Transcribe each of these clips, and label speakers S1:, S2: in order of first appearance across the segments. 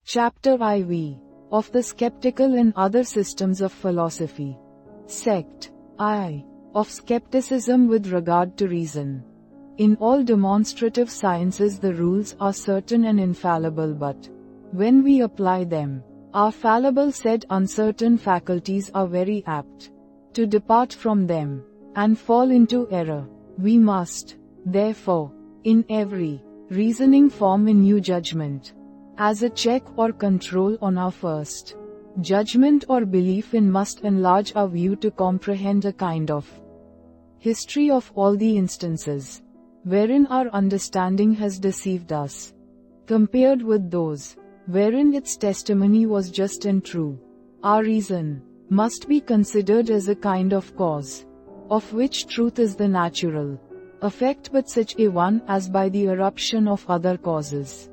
S1: Chapter IV. Of the skeptical and other systems of philosophy. Sect I. Of skepticism with regard to reason. In all demonstrative sciences the rules are certain and infallible, but when we apply them, our fallible said uncertain faculties are very apt to depart from them, and fall into error. We must, therefore, in every reasoning form a new judgment, as a check or control on our first judgment or belief in, must enlarge our view to comprehend a kind of history of all the instances wherein our understanding has deceived us, compared with those wherein its testimony was just and true. Our reason must be considered as a kind of cause, of which truth is the natural effect, but such a one as by the eruption of other causes,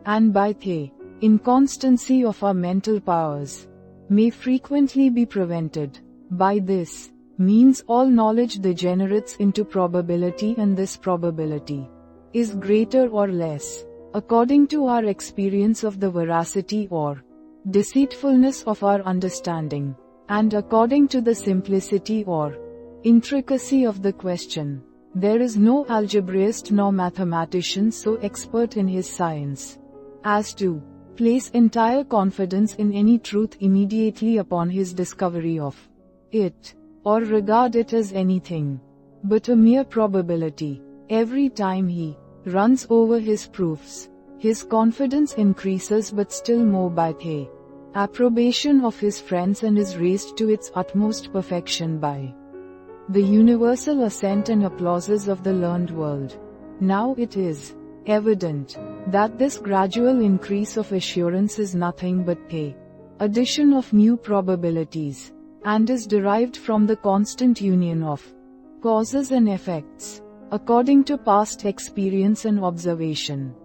S1: and by the inconstancy of our mental powers, may frequently be prevented. By this means all knowledge degenerates into probability, and this probability is greater or less, according to our experience of the veracity or deceitfulness of our understanding, and according to the simplicity or intricacy of the question. There is no algebraist nor mathematician so expert in his science as to place entire confidence in any truth immediately upon his discovery of it, or regard it as anything but a mere probability. Every time he runs over his proofs, his confidence increases, but still more by the approbation of his friends, and is raised to its utmost perfection by the universal assent and applauses of the learned world. Now it is evident that this gradual increase of assurance is nothing but the addition of new probabilities, and is derived from the constant union of causes and effects, according to past experience and observation.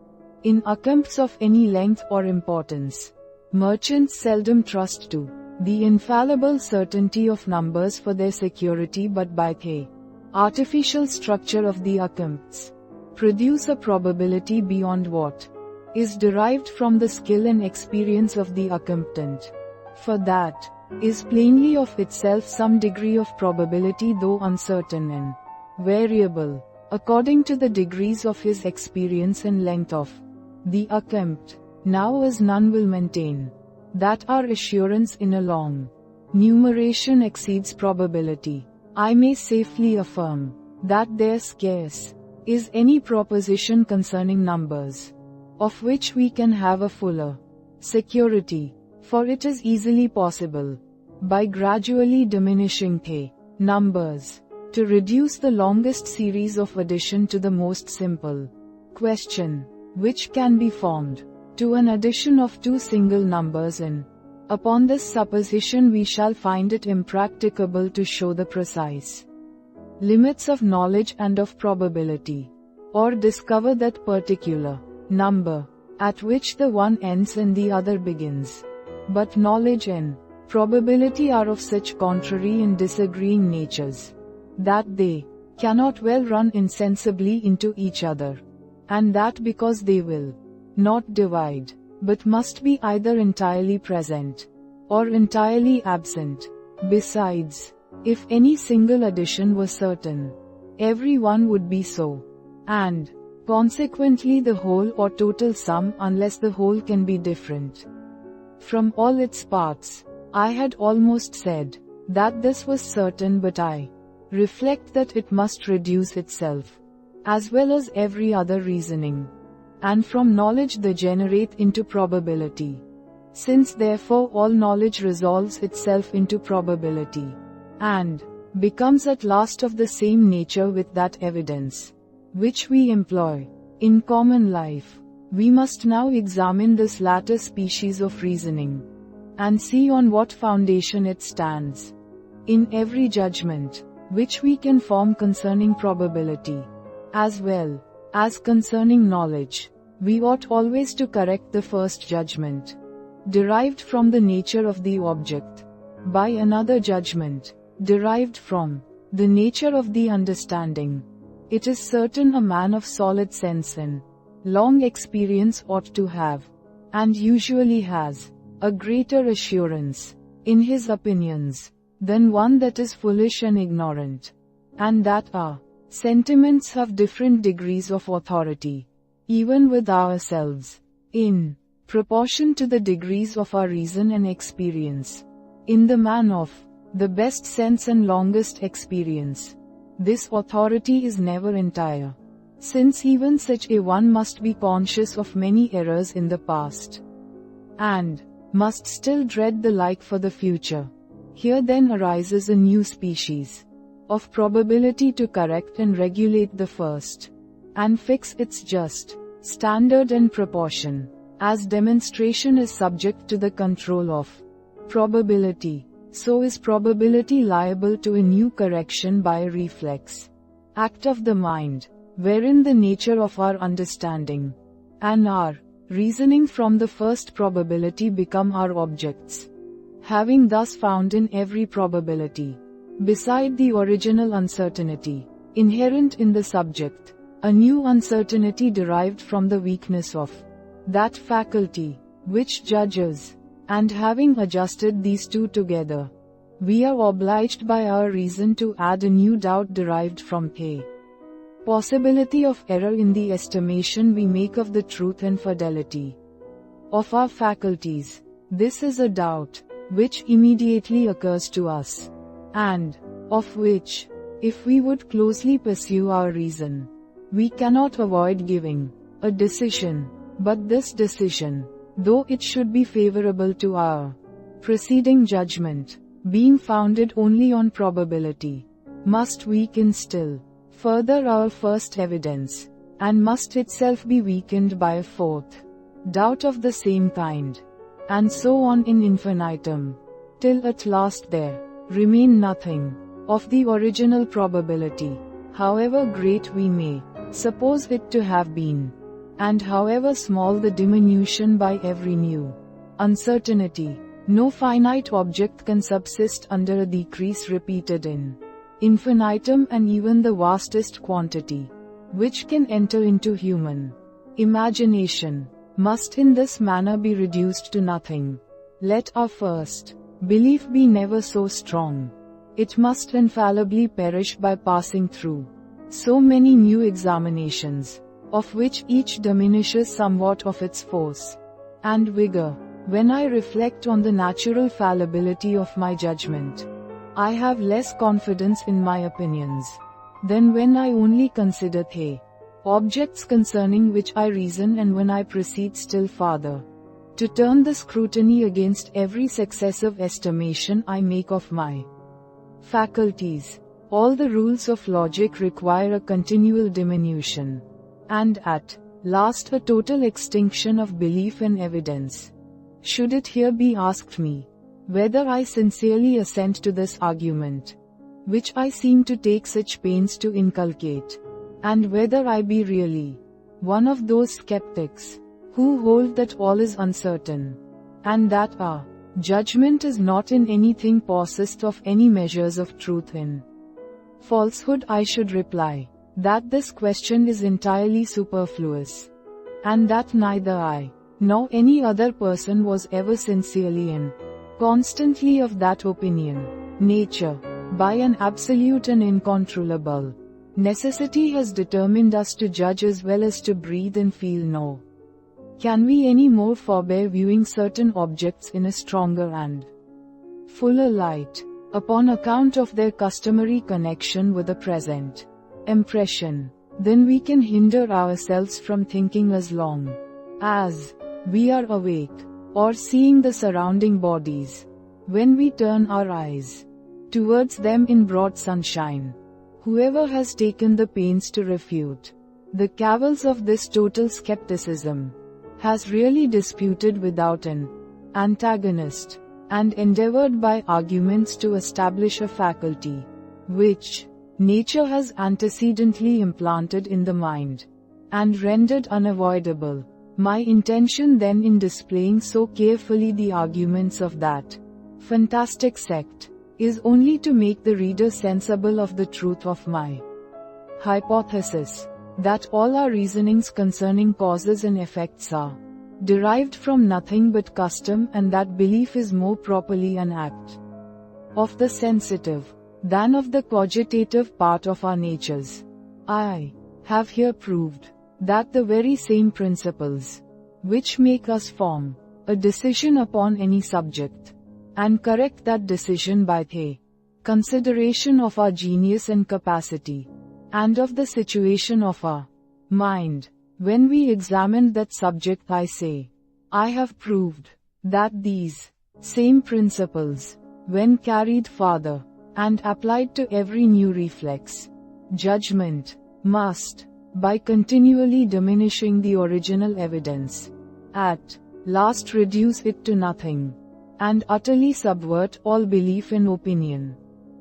S1: In accounts of any length or importance, merchants seldom trust to the infallible certainty of numbers for their security, but by the artificial structure of the accounts, produce a probability beyond what is derived from the skill and experience of the accountant. For that is plainly of itself some degree of probability, though uncertain and variable, according to the degrees of his experience and length of the account. Now as none will maintain that our assurance in a long numeration exceeds probability, I may safely affirm that there scarce is any proposition concerning numbers of which we can have a fuller security, for it is easily possible, by gradually diminishing the numbers, to reduce the longest series of addition to the most simple question which can be formed, to an addition of two single numbers, and upon this supposition we shall find it impracticable to show the precise limits of knowledge and of probability, or discover that particular number at which the one ends and the other begins. But knowledge and probability are of such contrary and disagreeing natures that they cannot well run insensibly into each other, and that because they will not divide, but must be either entirely present or entirely absent. Besides, if any single addition were certain, every one would be so, and consequently the whole or total sum, unless the whole can be different from all its parts. I had almost said that this was certain, but I reflect that it must reduce itself, as well as every other reasoning, and from knowledge degenerate into probability. Since therefore all knowledge resolves itself into probability, and becomes at last of the same nature with that evidence which we employ in common life, we must now examine this latter species of reasoning, and see on what foundation it stands. In every judgment which we can form concerning probability, as well as concerning knowledge, we ought always to correct the first judgment, derived from the nature of the object, by another judgment, derived from the nature of the understanding. It is certain a man of solid sense and long experience ought to have and usually has a greater assurance in his opinions than one that is foolish and ignorant, and that our sentiments have different degrees of authority, even with ourselves, in proportion to the degrees of our reason and experience. In the man of the best sense and longest experience, this authority is never entire, since even such a one must be conscious of many errors in the past, and must still dread the like for the future. Here then arises a new species of probability to correct and regulate the first, and fix its just standard and proportion. As demonstration is subject to the control of probability, so is probability liable to a new correction by a reflex act of the mind, wherein the nature of our understanding and our reasoning from the first probability become our objects. Having thus found in every probability, beside the original uncertainty inherent in the subject, a new uncertainty derived from the weakness of that faculty which judges, and having adjusted these two together, we are obliged by our reason to add a new doubt derived from a possibility of error in the estimation we make of the truth and fidelity of our faculties. This is a doubt which immediately occurs to us, and of which, if we would closely pursue our reason, we cannot avoid giving a decision. But this decision, though it should be favorable to our preceding judgment, being founded only on probability, must weaken still further our first evidence, and must itself be weakened by a fourth doubt of the same kind, and so on in infinitum, till at last there remain nothing of the original probability, however great we may suppose it to have been, and however small the diminution by every new uncertainty. No finite object can subsist under a decrease repeated in infinitum, and even the vastest quantity which can enter into human imagination must in this manner be reduced to nothing. Let our first belief be never so strong, it must infallibly perish by passing through so many new examinations, of which each diminishes somewhat of its force and vigor. When I reflect on the natural fallibility of my judgment, I have less confidence in my opinions than when I only consider the objects concerning which I reason, and when I proceed still farther to turn the scrutiny against every successive estimation I make of my faculties. All the rules of logic require a continual diminution, and at last a total extinction of belief and evidence. Should it here be asked me whether I sincerely assent to this argument, which I seem to take such pains to inculcate, and whether I be really one of those skeptics who hold that all is uncertain, and that our judgment is not in anything possessed of any measures of truth in falsehood, I should reply that this question is entirely superfluous, and that neither I nor any other person was ever sincerely and constantly of that opinion. Nature, by an absolute and incontrollable necessity, has determined us to judge as well as to breathe and feel, nor can we any more forbear viewing certain objects in a stronger and fuller light, upon account of their customary connection with the present impression, than we can hinder ourselves from thinking as long as we are awake, or seeing the surrounding bodies, when we turn our eyes towards them in broad sunshine. Whoever has taken the pains to refute the cavils of this total skepticism has really disputed without an antagonist, and endeavored by arguments to establish a faculty which nature has antecedently implanted in the mind, and rendered unavoidable. My intention then in displaying so carefully the arguments of that fantastic sect is only to make the reader sensible of the truth of my hypothesis, that all our reasonings concerning causes and effects are derived from nothing but custom, and that belief is more properly an act of the sensitive than of the cogitative part of our natures. I have here proved that the very same principles which make us form a decision upon any subject, and correct that decision by the consideration of our genius and capacity, and of the situation of our mind, when we examine that subject, I have proved that these same principles, when carried farther, and applied to every new reflex, judgment, must, by continually diminishing the original evidence, at last reduce it to nothing, and utterly subvert all belief in opinion.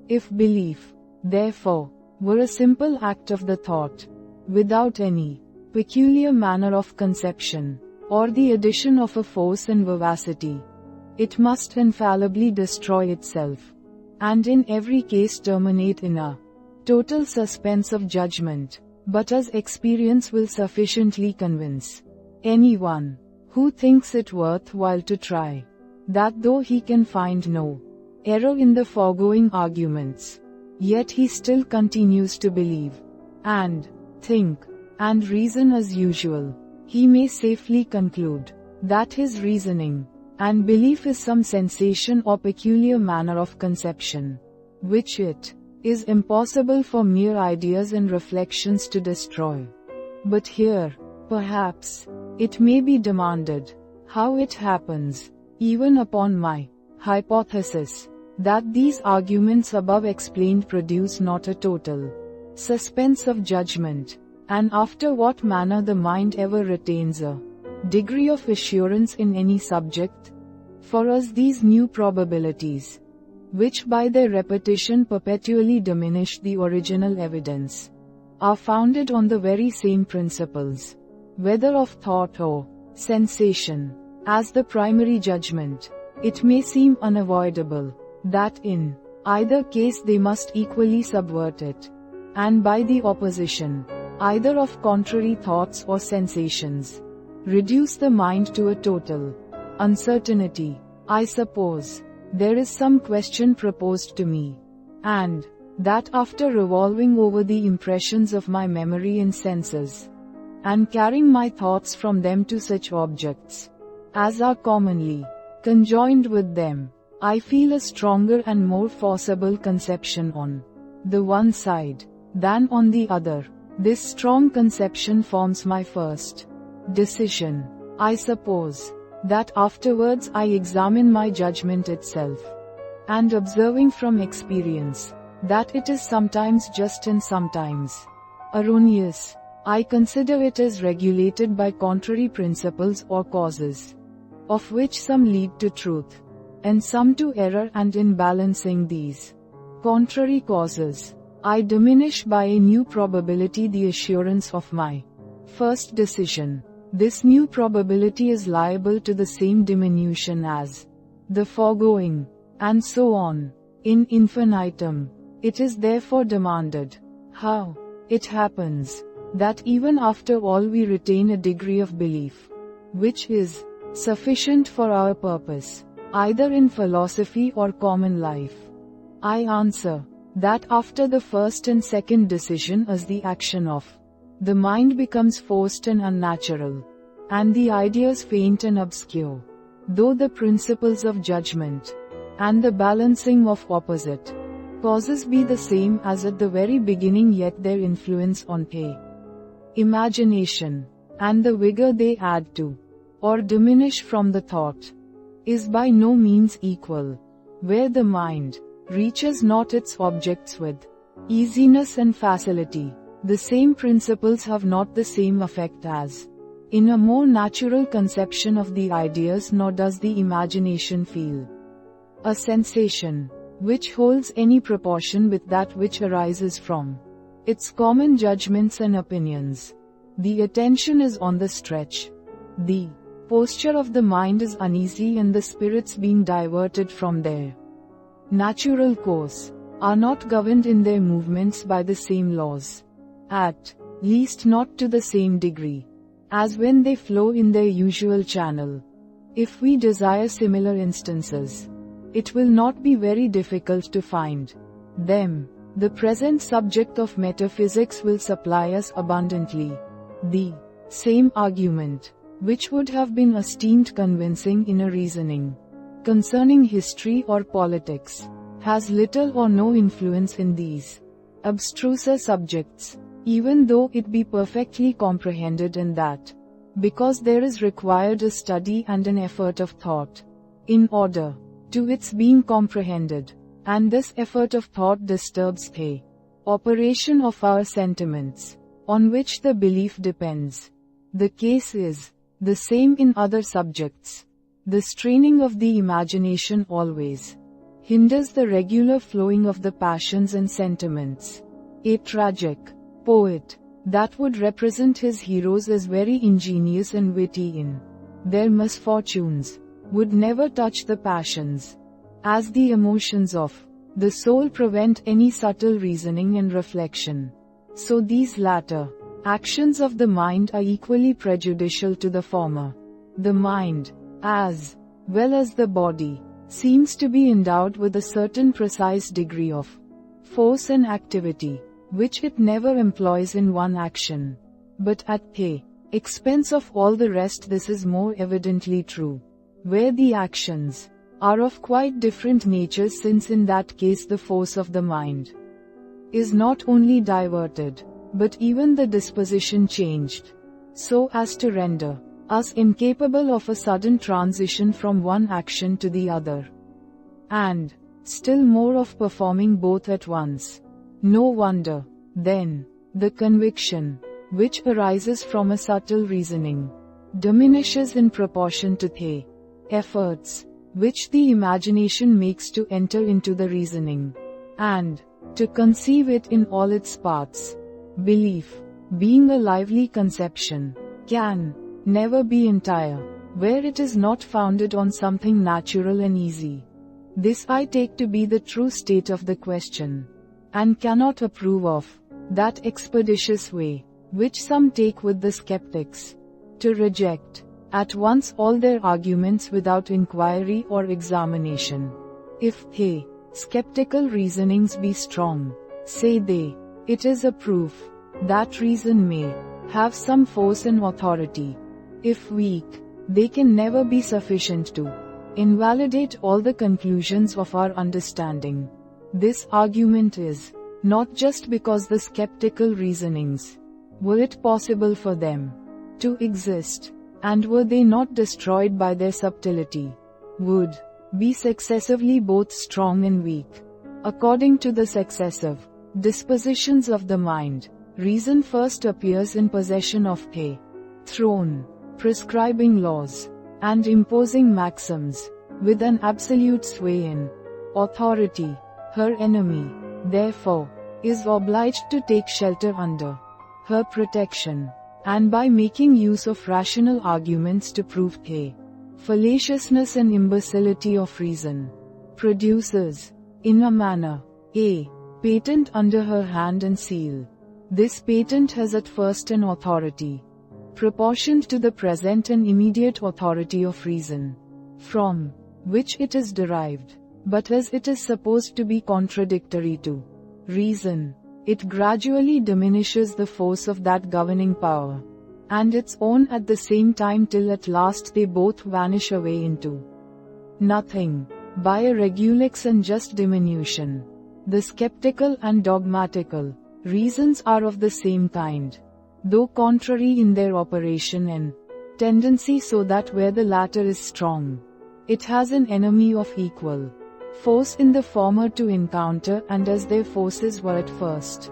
S1: If belief, therefore, were a simple act of the thought, without any peculiar manner of conception, or the addition of a force and vivacity, it must infallibly destroy itself, and in every case terminate in a total suspense of judgment. But as experience will sufficiently convince anyone who thinks it worthwhile to try, that though he can find no error in the foregoing arguments, yet he still continues to believe, and think, and reason as usual, he may safely conclude that his reasoning and belief is some sensation or peculiar manner of conception, which it is impossible for mere ideas and reflections to destroy. But here, perhaps, it may be demanded, how it happens, even upon my hypothesis, that these arguments above explained produce not a total suspense of judgment, and after what manner the mind ever retains a degree of assurance in any subject? For us these new probabilities, which by their repetition perpetually diminish the original evidence, are founded on the very same principles, whether of thought or sensation. As the primary judgment, it may seem unavoidable that in either case they must equally subvert it, and by the opposition, either of contrary thoughts or sensations, reduce the mind to a total uncertainty. I suppose there is some question proposed to me, and that after revolving over the impressions of my memory and senses, and carrying my thoughts from them to such objects as are commonly conjoined with them, I feel a stronger and more forcible conception on the one side than on the other. This strong conception forms my first decision. I suppose that afterwards I examine my judgment itself, and observing from experience that it is sometimes just and sometimes erroneous, I consider it as regulated by contrary principles or causes, of which some lead to truth, and some to error, and in balancing these contrary causes, I diminish by a new probability the assurance of my first decision. This new probability is liable to the same diminution as the foregoing, and so on, in infinitum. It is therefore demanded, how it happens that even after all we retain a degree of belief, which is sufficient for our purpose, either in philosophy or common life. I answer that after the first and second decision as the action of the mind becomes forced and unnatural, and the ideas faint and obscure, though the principles of judgment and the balancing of opposite causes be the same as at the very beginning, yet their influence on imagination, and the vigor they add to or diminish from the thought, is by no means equal. Where the mind reaches not its objects with easiness and facility, the same principles have not the same effect as in a more natural conception of the ideas, nor does the imagination feel a sensation which holds any proportion with that which arises from its common judgments and opinions. The attention is on the stretch. The posture of the mind is uneasy, and the spirits, being diverted from their natural course, are not governed in their movements by the same laws, at least not to the same degree. as when they flow in their usual channel. If we desire similar instances, it will not be very difficult to find them. The present subject of metaphysics will supply us abundantly. The same argument, which would have been esteemed convincing in a reasoning concerning history or politics, has little or no influence in these abstruser subjects, even though it be perfectly comprehended in that, because there is required a study and an effort of thought in order to its being comprehended, and this effort of thought disturbs the operation of our sentiments, on which the belief depends. The case is the same in other subjects. The straining of the imagination always hinders the regular flowing of the passions and sentiments. A tragic poet that would represent his heroes as very ingenious and witty in their misfortunes would never touch the passions, as the emotions of the soul prevent any subtle reasoning and reflection. So these latter actions of the mind are equally prejudicial to the former. The mind, as well as the body, seems to be endowed with a certain precise degree of force and activity, which it never employs in one action. But at the expense of all the rest this is more evidently true, where the actions are of quite different natures, since in that case the force of the mind is not only diverted, but even the disposition changed, so as to render us incapable of a sudden transition from one action to the other, and still more of performing both at once. No wonder, then, the conviction, which arises from a subtle reasoning, diminishes in proportion to the efforts which the imagination makes to enter into the reasoning, and to conceive it in all its parts. Belief, being a lively conception, can never be entire, where it is not founded on something natural and easy. This I take to be the true state of the question, and cannot approve of that expeditious way, which some take with the skeptics, to reject at once all their arguments without inquiry or examination. If the skeptical reasonings be strong, say they, it is a proof that reason may have some force and authority. If weak, they can never be sufficient to invalidate all the conclusions of our understanding. This argument is not just because the skeptical reasonings, were it possible for them to exist, and were they not destroyed by their subtlety, would be successively both strong and weak. According to the successive dispositions of the mind, reason first appears in possession of the throne, prescribing laws and imposing maxims, with an absolute sway in authority. Her enemy, therefore, is obliged to take shelter under her protection, and by making use of rational arguments to prove the fallaciousness and imbecility of reason, produces, in a manner, a patent under her hand and seal. This patent has at first an authority proportioned to the present and immediate authority of reason, from which it is derived, but as it is supposed to be contradictory to reason, it gradually diminishes the force of that governing power, and its own at the same time, till at last they both vanish away into nothing, by a regulax and just diminution. The skeptical and dogmatical reasons are of the same kind, though contrary in their operation and tendency, so that where the latter is strong, it has an enemy of equal force in the former to encounter, and as their forces were at first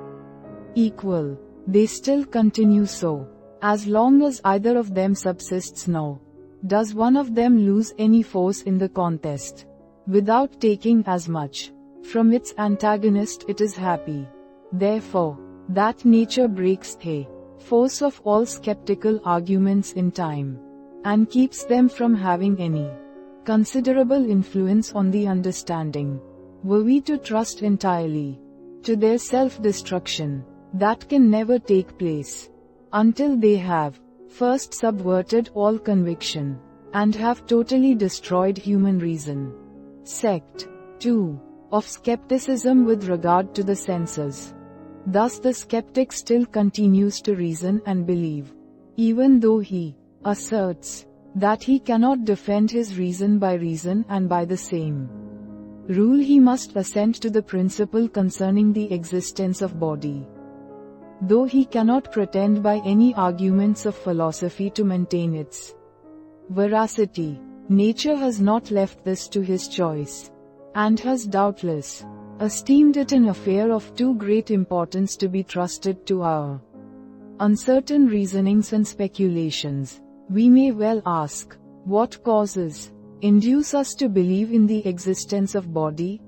S1: equal, they still continue so, as long as either of them subsists, nor does one of them lose any force in the contest. Without taking as much from its antagonist, it is happy, therefore, that nature breaks the force of all skeptical arguments in time, and keeps them from having any considerable influence on the understanding. Were we to trust entirely to their self-destruction, that can never take place until they have first subverted all conviction, and have totally destroyed human reason. Sect 2. Of skepticism with regard to the senses. Thus the skeptic still continues to reason and believe, even though he asserts that he cannot defend his reason, and by the same rule he must assent to the principle concerning the existence of body. Though he cannot pretend by any arguments of philosophy to maintain its veracity, nature has not left this to his choice, and has doubtless esteemed it an affair of too great importance to be trusted to our uncertain reasonings and speculations. We may well ask, what causes induce us to believe in the existence of body?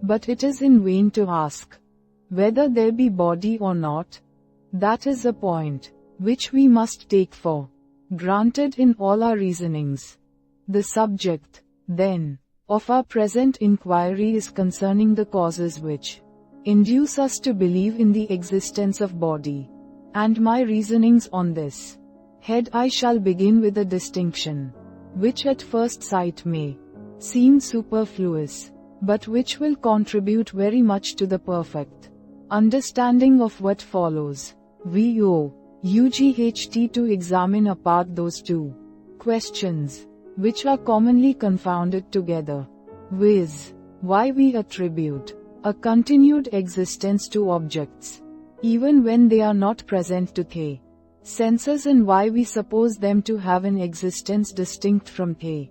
S1: But it is in vain to ask whether there be body or not. That is a point which we must take for granted in all our reasonings. The subject, then, of our present inquiry is concerning the causes which induce us to believe in the existence of body, and my reasonings on this head I shall begin with a distinction, which at first sight may seem superfluous, but which will contribute very much to the perfect understanding of what follows. We owe UGHT to examine apart those two questions, which are commonly confounded together, viz., why we attribute a continued existence to objects, even when they are not present to the senses, and why we suppose them to have an existence distinct from the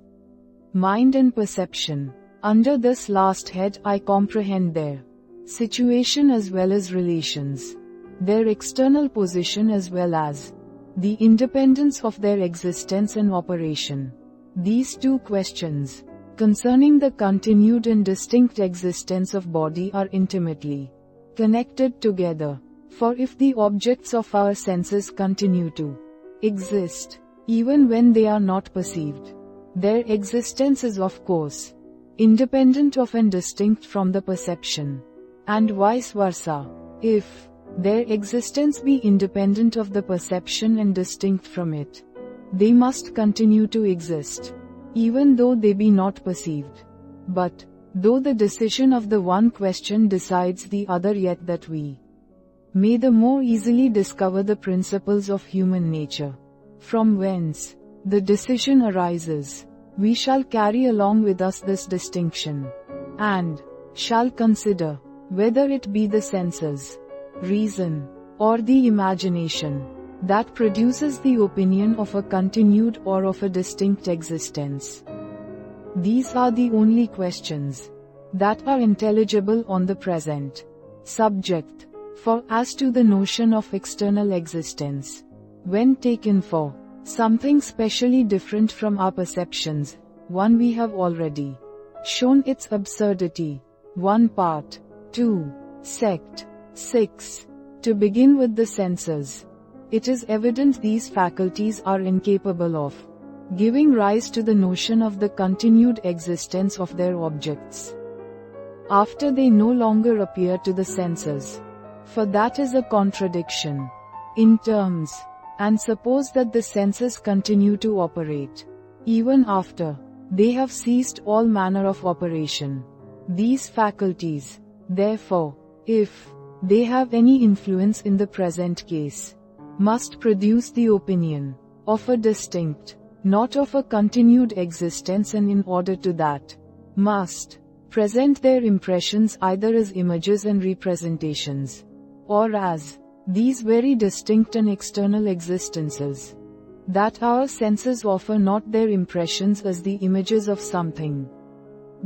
S1: mind and perception. Under this last head I comprehend their situation as well as relations, their external position as well as the independence of their existence and operation. These two questions, concerning the continued and distinct existence of body, are intimately connected together. For if the objects of our senses continue to exist, even when they are not perceived, their existence is of course independent of and distinct from the perception, and vice versa. If their existence be independent of the perception and distinct from it, they must continue to exist, even though they be not perceived. But, though the decision of the one question decides the other, yet that we may the more easily discover the principles of human nature, from whence the decision arises, we shall carry along with us this distinction, and shall consider whether it be the senses, reason, or the imagination that produces the opinion of a continued or of a distinct existence. These are the only questions that are intelligible on the present subject. For as to the notion of external existence, when taken for something specially different from our perceptions, one we have already shown its absurdity. 1 Part 2. Sect 6. To begin with the senses. It is evident these faculties are incapable of giving rise to the notion of the continued existence of their objects after they no longer appear to the senses. For that is a contradiction in terms, and suppose that the senses continue to operate even after they have ceased all manner of operation. These faculties, therefore, if they have any influence in the present case, must produce the opinion of a distinct, not of a continued existence, and in order to that, must present their impressions either as images and representations, or as these very distinct and external existences, that our senses offer not their impressions as the images of something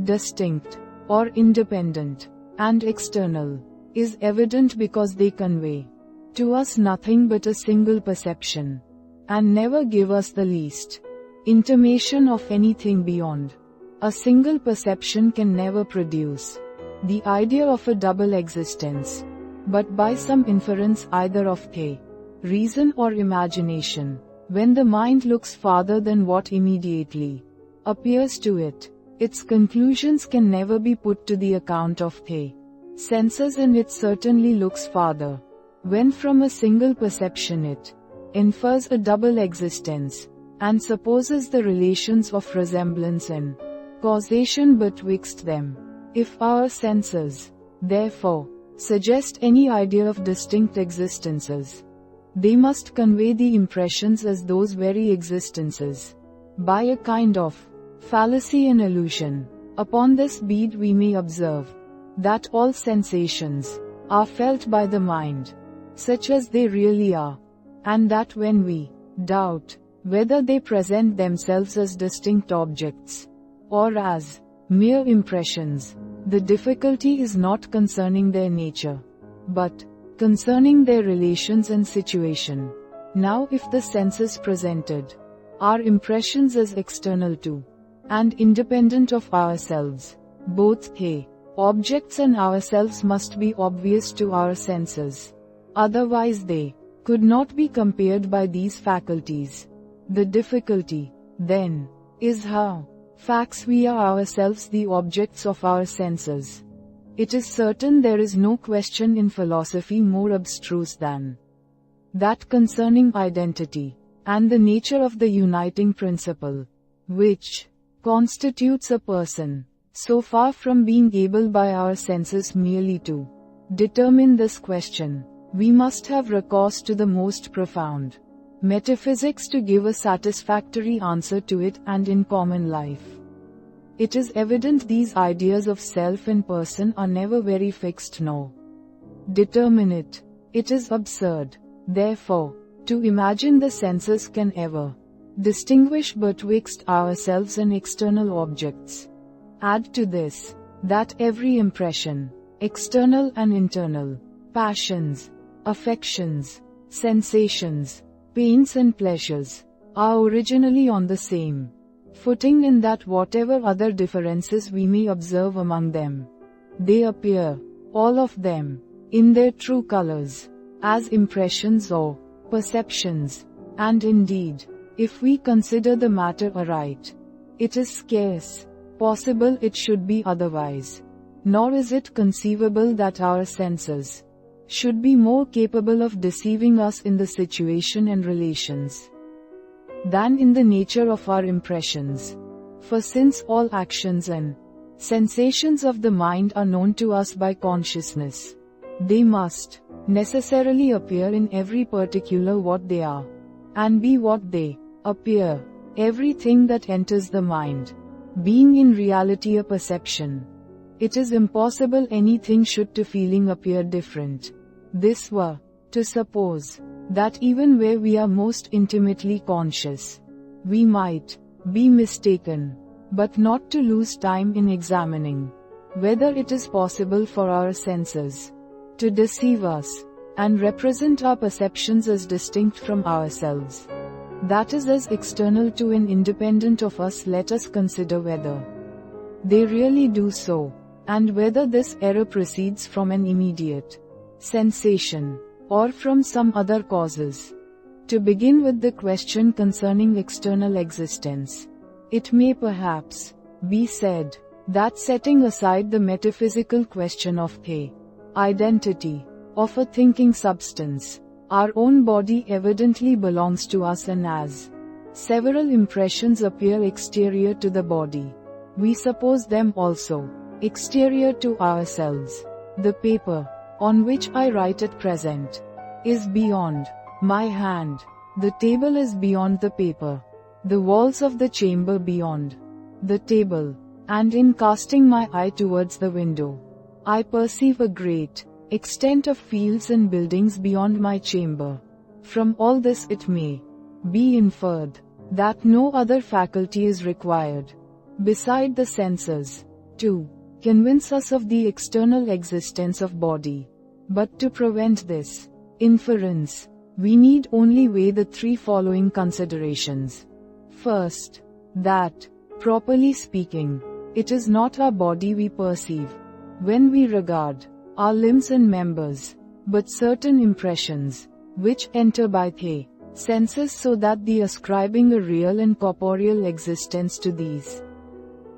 S1: distinct, or independent, and external, is evident because they convey to us nothing but a single perception, and never give us the least intimation of anything beyond. A single perception can never produce the idea of a double existence, but by some inference either of the reason or imagination, when the mind looks farther than what immediately appears to it, its conclusions can never be put to the account of the senses, and it certainly looks farther when from a single perception it infers a double existence, and supposes the relations of resemblance and causation betwixt them. If our senses, therefore, suggest any idea of distinct existences, they must convey the impressions as those very existences, by a kind of fallacy and illusion. Upon this bead we may observe that all sensations are felt by the mind, such as they really are, and that when we doubt whether they present themselves as distinct objects, or as mere impressions, the difficulty is not concerning their nature, but concerning their relations and situation. Now if the senses presented are impressions as external to and independent of ourselves, both objects and ourselves must be obvious to our senses. Otherwise they could not be compared by these faculties. The difficulty, then, is how facts we are ourselves the objects of our senses. It is certain there is no question in philosophy more abstruse than that concerning identity, and the nature of the uniting principle, which constitutes a person. So far from being able by our senses merely to determine this question, we must have recourse to the most profound metaphysics to give a satisfactory answer to it, and in common life it is evident these ideas of self and person are never very fixed nor determinate. It is absurd, therefore, to imagine the senses can ever distinguish betwixt ourselves and external objects. Add to this, that every impression, external and internal, passions, affections, sensations, pains and pleasures, are originally on the same footing, in that whatever other differences we may observe among them, they appear, all of them, in their true colors, as impressions or perceptions. And indeed, if we consider the matter aright, it is scarce possible it should be otherwise. Nor is it conceivable that our senses should be more capable of deceiving us in the situation and relations than in the nature of our impressions. For since all actions and sensations of the mind are known to us by consciousness, they must necessarily appear in every particular what they are, and be what they appear. Everything that enters the mind being in reality a perception, it is impossible anything should to feeling appear different. This were to suppose that even where we are most intimately conscious, we might be mistaken, but not to lose time in examining whether it is possible for our senses to deceive us and represent our perceptions as distinct from ourselves, that is, as external to and independent of us. Let us consider whether they really do so, and whether this error proceeds from an immediate sensation, or from some other causes. To begin with the question concerning external existence, it may perhaps be said that, setting aside the metaphysical question of the identity of a thinking substance, our own body evidently belongs to us, and as several impressions appear exterior to the body, we suppose them also exterior to ourselves. The paper on which I write at present is beyond my hand. The table is beyond the paper. The walls of the chamber beyond the table. And in casting my eye towards the window, I perceive a great extent of fields and buildings beyond my chamber. From all this it may be inferred that no other faculty is required beside the senses to convince us of the external existence of body. But to prevent this inference, we need only weigh the three following considerations. First, that, properly speaking, it is not our body we perceive when we regard our limbs and members, but certain impressions, which enter by the senses, so that the ascribing a real and corporeal existence to these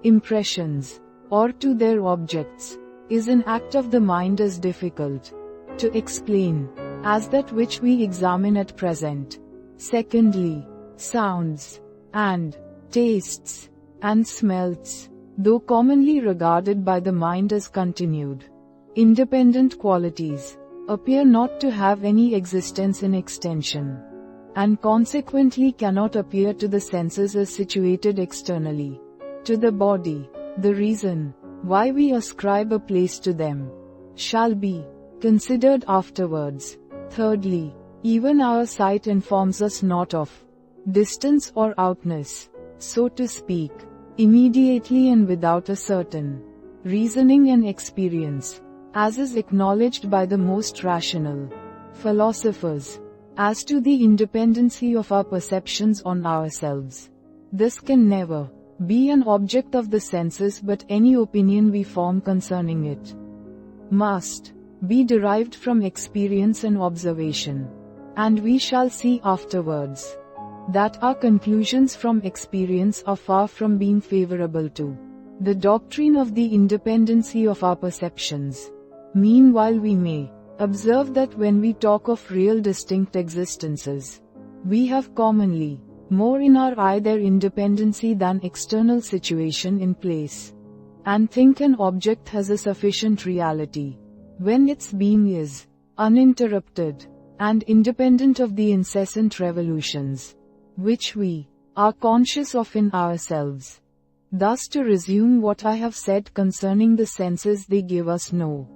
S1: impressions, or to their objects, is an act of the mind as difficult to explain as that which we examine at present. Secondly, sounds, and tastes, and smells, though commonly regarded by the mind as continued, independent qualities, appear not to have any existence in extension, and consequently cannot appear to the senses as situated externally to the body. The reason why we ascribe a place to them shall be considered afterwards. Thirdly, even our sight informs us not of distance or outness, so to speak, immediately and without a certain reasoning and experience, as is acknowledged by the most rational philosophers. As to the independency of our perceptions on ourselves, this can never be an object of the senses, but any opinion we form concerning it must be derived from experience and observation. And we shall see afterwards that our conclusions from experience are far from being favorable to the doctrine of the independency of our perceptions. Meanwhile, we may observe that when we talk of real distinct existences, we have commonly more in our eye their independency than external situation in place, and think an object has a sufficient reality when its being is uninterrupted and independent of the incessant revolutions which we are conscious of in ourselves. Thus, to resume what I have said concerning the senses, they give us no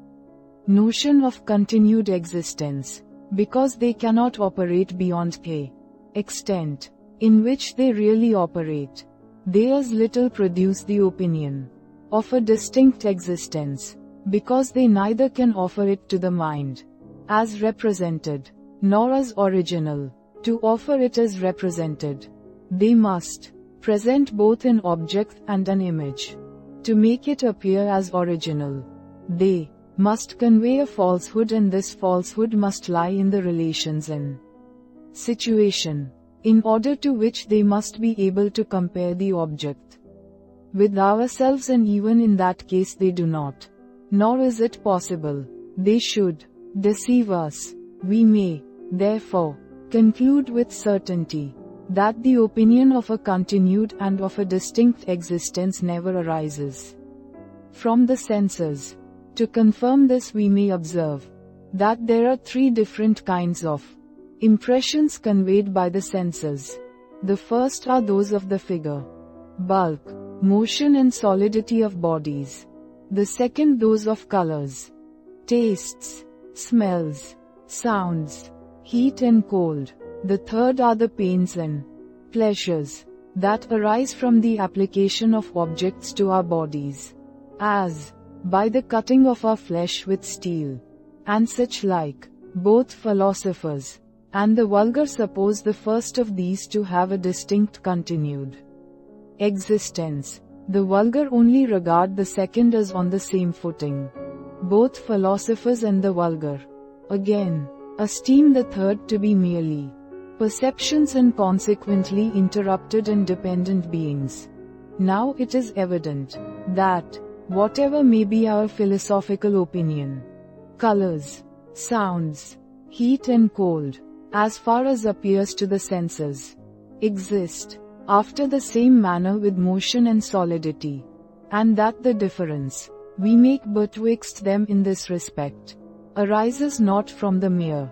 S1: notion of continued existence, because they cannot operate beyond the extent in which they really operate. They as little produce the opinion of a distinct existence, because they neither can offer it to the mind as represented, nor as original, to offer it as represented. They must present both an object and an image to make it appear as original. They must convey a falsehood, and this falsehood must lie in the relations and situation, in order to which they must be able to compare the object with ourselves, and even in that case they do not, nor is it possible they should deceive us. We may, therefore, conclude with certainty that the opinion of a continued and of a distinct existence never arises from the senses. To confirm this, we may observe that there are three different kinds of impressions conveyed by the senses. The first are those of the figure, bulk, motion and solidity of bodies. The second those of colors, tastes, smells, sounds, heat and cold. The third are the pains and pleasures that arise from the application of objects to our bodies, as by the cutting of our flesh with steel, and such like. Both philosophers and the vulgar suppose the first of these to have a distinct continued existence. The vulgar only regard the second as on the same footing. Both philosophers and the vulgar, again, esteem the third to be merely perceptions and consequently interrupted and dependent beings. Now it is evident that whatever may be our philosophical opinion, colors, sounds, heat and cold, as far as appears to the senses, exist after the same manner with motion and solidity, and that the difference we make betwixt them in this respect arises not from the mere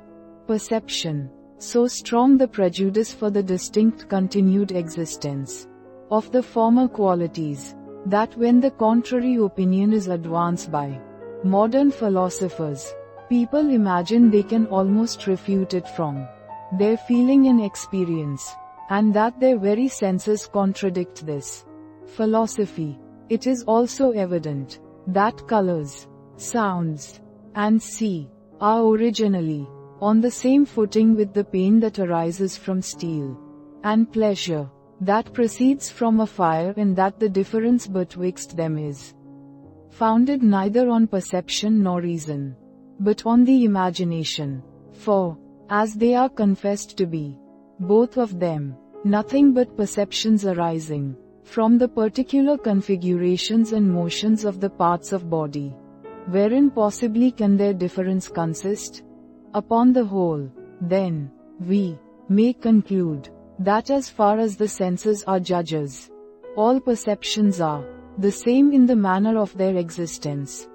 S1: perception, so strong the prejudice for the distinct continued existence of the former qualities, that when the contrary opinion is advanced by modern philosophers, people imagine they can almost refute it from their feeling and experience, and that their very senses contradict this philosophy. It is also evident that colors, sounds, and see are originally on the same footing with the pain that arises from steel, and pleasure that proceeds from a fire, and that the difference betwixt them is founded neither on perception nor reason, but on the imagination. For, as they are confessed to be, both of them, nothing but perceptions arising from the particular configurations and motions of the parts of body, wherein possibly can their difference consist? Upon the whole, then, we may conclude that as far as the senses are judges, all perceptions are the same in the manner of their existence.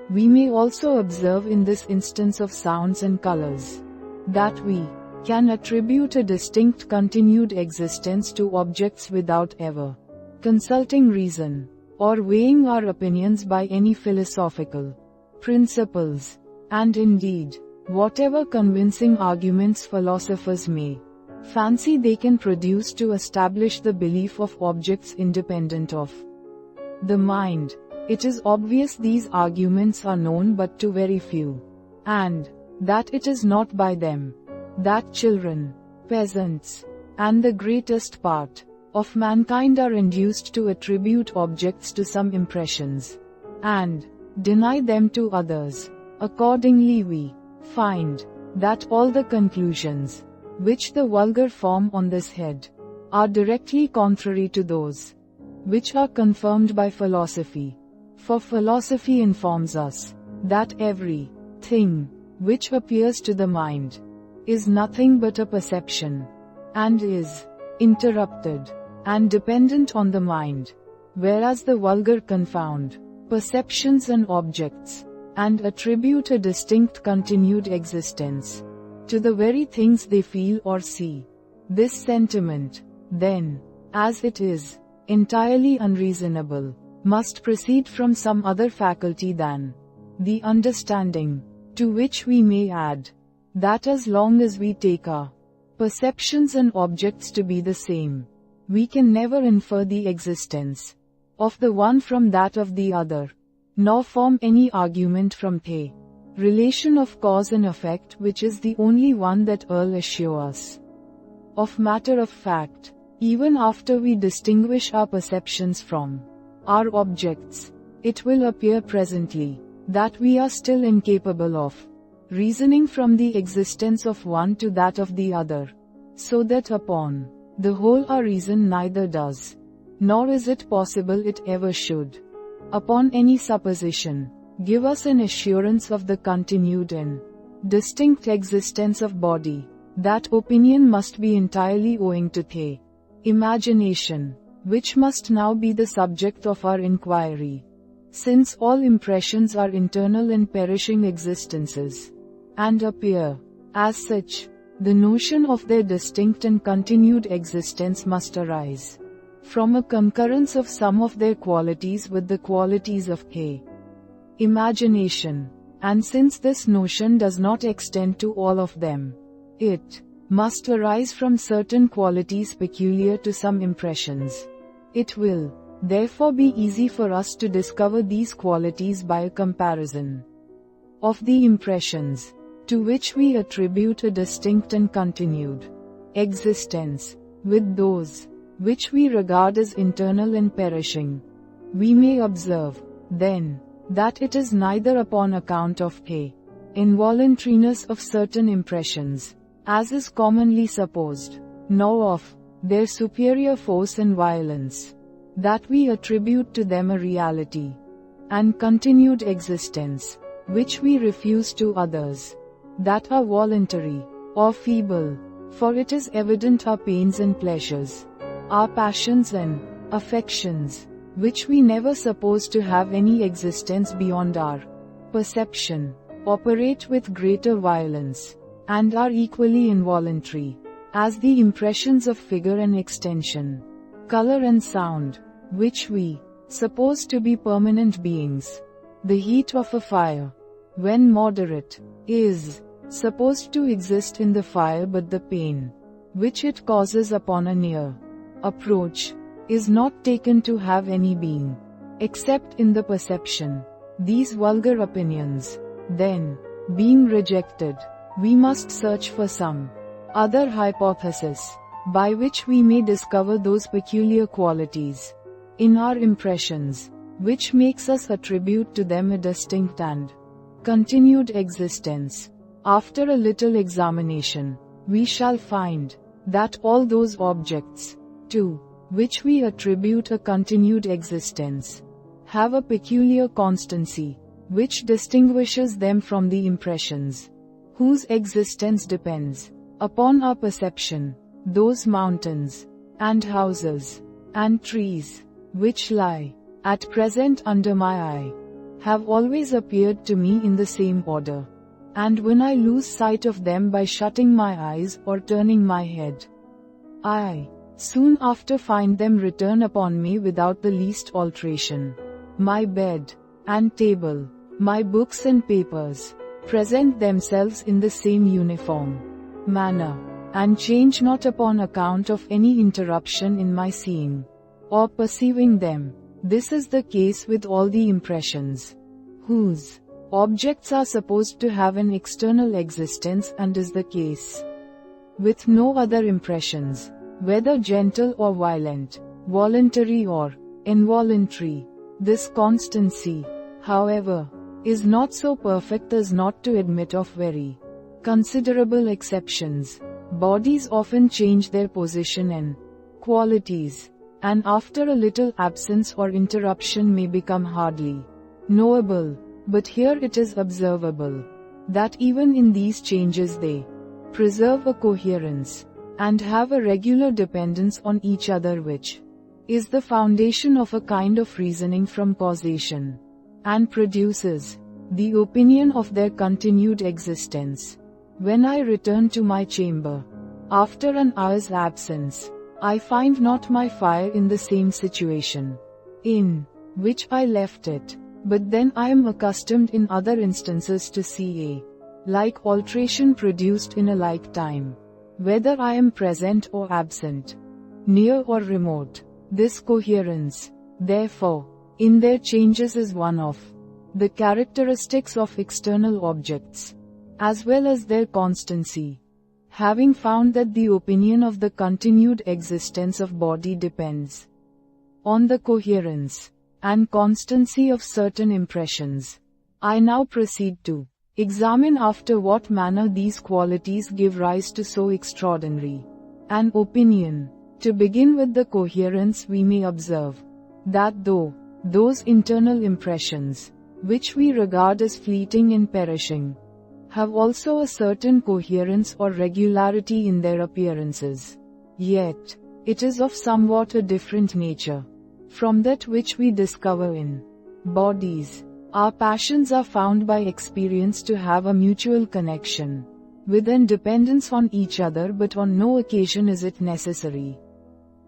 S1: We may also observe in this instance of sounds and colors that we can attribute a distinct continued existence to objects without ever consulting reason or weighing our opinions by any philosophical principles. And indeed, whatever convincing arguments philosophers may fancy they can produce to establish the belief of objects independent of the mind, it is obvious these arguments are known but to very few, and that it is not by them that children, peasants, and the greatest part of mankind are induced to attribute objects to some impressions, and deny them to others. Accordingly we find that all the conclusions which the vulgar form on this head are directly contrary to those which are confirmed by philosophy. For philosophy informs us that every thing which appears to the mind is nothing but a perception, and is interrupted and dependent on the mind, whereas the vulgar confound perceptions and objects, and attribute a distinct continued existence to the very things they feel or see. This sentiment, then, as it is entirely unreasonable, must proceed from some other faculty than the understanding, to which we may add that as long as we take our perceptions and objects to be the same, we can never infer the existence of the one from that of the other, nor form any argument from the relation of cause and effect, which is the only one that will assure us of matter of fact. Even after we distinguish our perceptions from our objects, it will appear presently that we are still incapable of reasoning from the existence of one to that of the other, so that upon the whole our reason neither does, nor is it possible it ever should, upon any supposition, give us an assurance of the continued and distinct existence of body. That opinion must be entirely owing to the imagination, which must now be the subject of our inquiry. Since all impressions are internal and perishing existences, and appear as such, the notion of their distinct and continued existence must arise from a concurrence of some of their qualities with the qualities of the imagination, and since this notion does not extend to all of them, it must arise from certain qualities peculiar to some impressions. It will, therefore, be easy for us to discover these qualities by a comparison of the impressions to which we attribute a distinct and continued existence, with those which we regard as internal and perishing. We may observe, then, that it is neither upon account of the involuntariness of certain impressions, as is commonly supposed, nor of their superior force and violence, that we attribute to them a reality and continued existence, which we refuse to others, that are voluntary or feeble. For it is evident our pains and pleasures, our passions and affections, which we never suppose to have any existence beyond our perception, operate with greater violence, and are equally involuntary, as the impressions of figure and extension, color and sound, which we suppose to be permanent beings. The heat of a fire, when moderate, is supposed to exist in the fire, but the pain which it causes upon a near approach is not taken to have any being, except in the perception. These vulgar opinions, then, being rejected, we must search for some other hypothesis, by which we may discover those peculiar qualities in our impressions, which makes us attribute to them a distinct and continued existence. After a little examination, we shall find that all those objects, to which we attribute a continued existence, have a peculiar constancy, which distinguishes them from the impressions, whose existence depends upon our perception, those mountains, and houses, and trees, which lie, at present under my eye, have always appeared to me in the same order. And when I lose sight of them by shutting my eyes or turning my head, I soon after find them return upon me without the least alteration. My bed and table, my books and papers, present themselves in the same uniform manner, and change not upon account of any interruption in my seeing or perceiving them. This is the case with all the impressions, whose objects are supposed to have an external existence, and is the case with no other impressions, whether gentle or violent, voluntary or involuntary. This constancy, however, is not so perfect as not to admit of very considerable exceptions. Bodies often change their position and qualities, and after a little absence or interruption may become hardly knowable. But here it is observable that even in these changes they preserve a coherence, and have a regular dependence on each other, which is the foundation of a kind of reasoning from causation, and produces the opinion of their continued existence. When I return to my chamber, after an hour's absence, I find not my fire in the same situation in which I left it, but then I am accustomed in other instances to see a like alteration produced in a like time, whether I am present or absent, near or remote. This coherence, therefore, in their changes is one of the characteristics of external objects, as well as their constancy. Having found that the opinion of the continued existence of body depends on the coherence and constancy of certain impressions, I now proceed to examine after what manner these qualities give rise to so extraordinary an opinion. To begin with the coherence, we may observe that though those internal impressions, which we regard as fleeting and perishing, have also a certain coherence or regularity in their appearances, yet it is of somewhat a different nature from that which we discover in bodies. Our passions are found by experience to have a mutual connection with and dependence on each other, but on no occasion is it necessary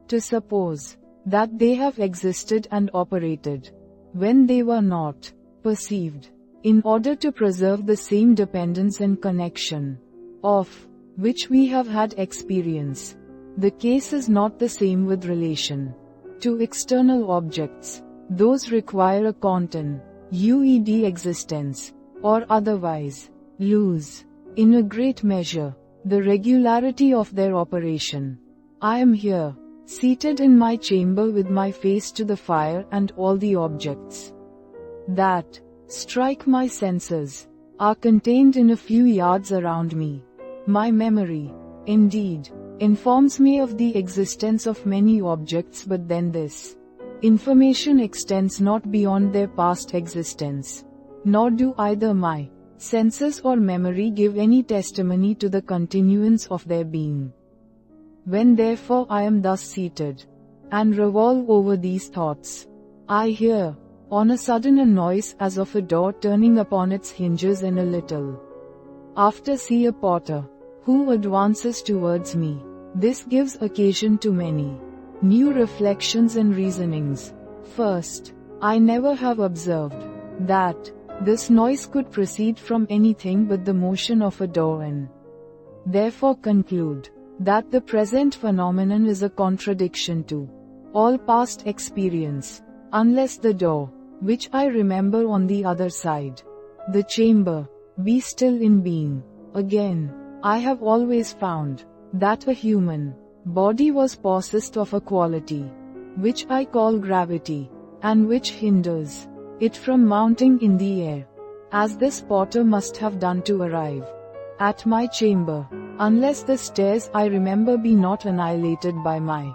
S1: to suppose that they have existed and operated when they were not perceived, in order to preserve the same dependence and connection of which we have had experience. The case is not the same with relation to external objects. Those require a continued existence, or otherwise lose, in a great measure, the regularity of their operation. I am here, seated in my chamber with my face to the fire, and all the objects that strike my senses are contained in a few yards around me. My memory, indeed, informs me of the existence of many objects, but then this information extends not beyond their past existence, nor do either my senses or memory give any testimony to the continuance of their being. When therefore I am thus seated, and revolve over these thoughts, I hear, on a sudden, a noise as of a door turning upon its hinges, and a little after see a porter, who advances towards me. This gives occasion to many new reflections and reasonings. First, I never have observed that this noise could proceed from anything but the motion of a door, and therefore conclude that the present phenomenon is a contradiction to all past experience, unless the door, which I remember on the other side the chamber, be still in being. Again, I have always found that a human body was possessed of a quality, which I call gravity, and which hinders it from mounting in the air, as this porter must have done to arrive at my chamber, unless the stairs I remember be not annihilated by my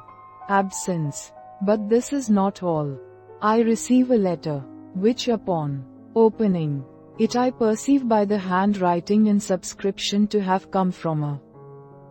S1: absence. But this is not all. I receive a letter, which upon opening it I perceive by the handwriting and subscription to have come from a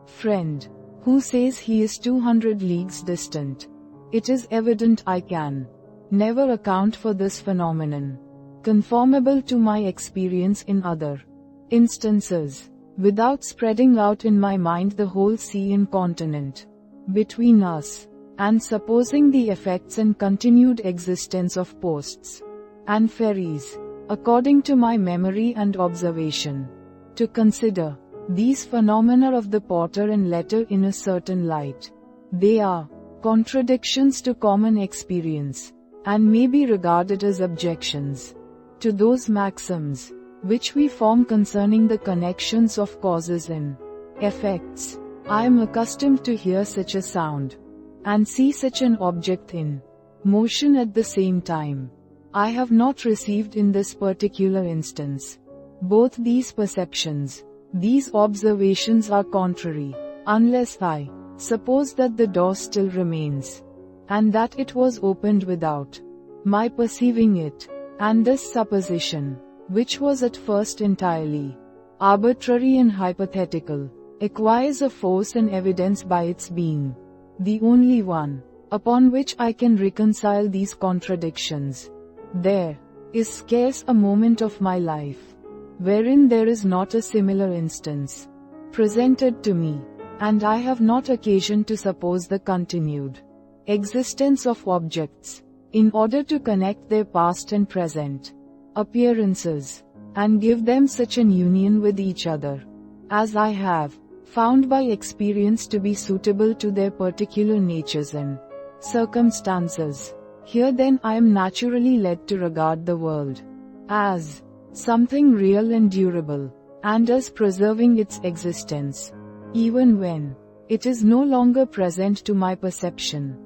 S1: Friend, who says he is 200 leagues distant. It is evident I can never account for this phenomenon, conformable to my experience in other instances, without spreading out in my mind the whole sea and continent between us, and supposing the effects and continued existence of posts and ferries, according to my memory and observation, to consider these phenomena of the porter and letter in a certain light. They are contradictions to common experience, and may be regarded as objections to those maxims which we form concerning the connections of causes and effects. I am accustomed to hear such a sound, and see such an object in motion at the same time. I have not received in this particular instance both these perceptions. These observations are contrary, unless I suppose that the door still remains, and that it was opened without my perceiving it, and this supposition, which was at first entirely arbitrary and hypothetical, acquires a force and evidence by its being the only one upon which I can reconcile these contradictions. There is scarce a moment of my life wherein there is not a similar instance presented to me, and I have not occasion to suppose the continued existence of objects, in order to connect their past and present appearances, and give them such an union with each other, as I have found by experience to be suitable to their particular natures and circumstances. Here then I am naturally led to regard the world as something real and durable, and as preserving its existence, even when it is no longer present to my perception.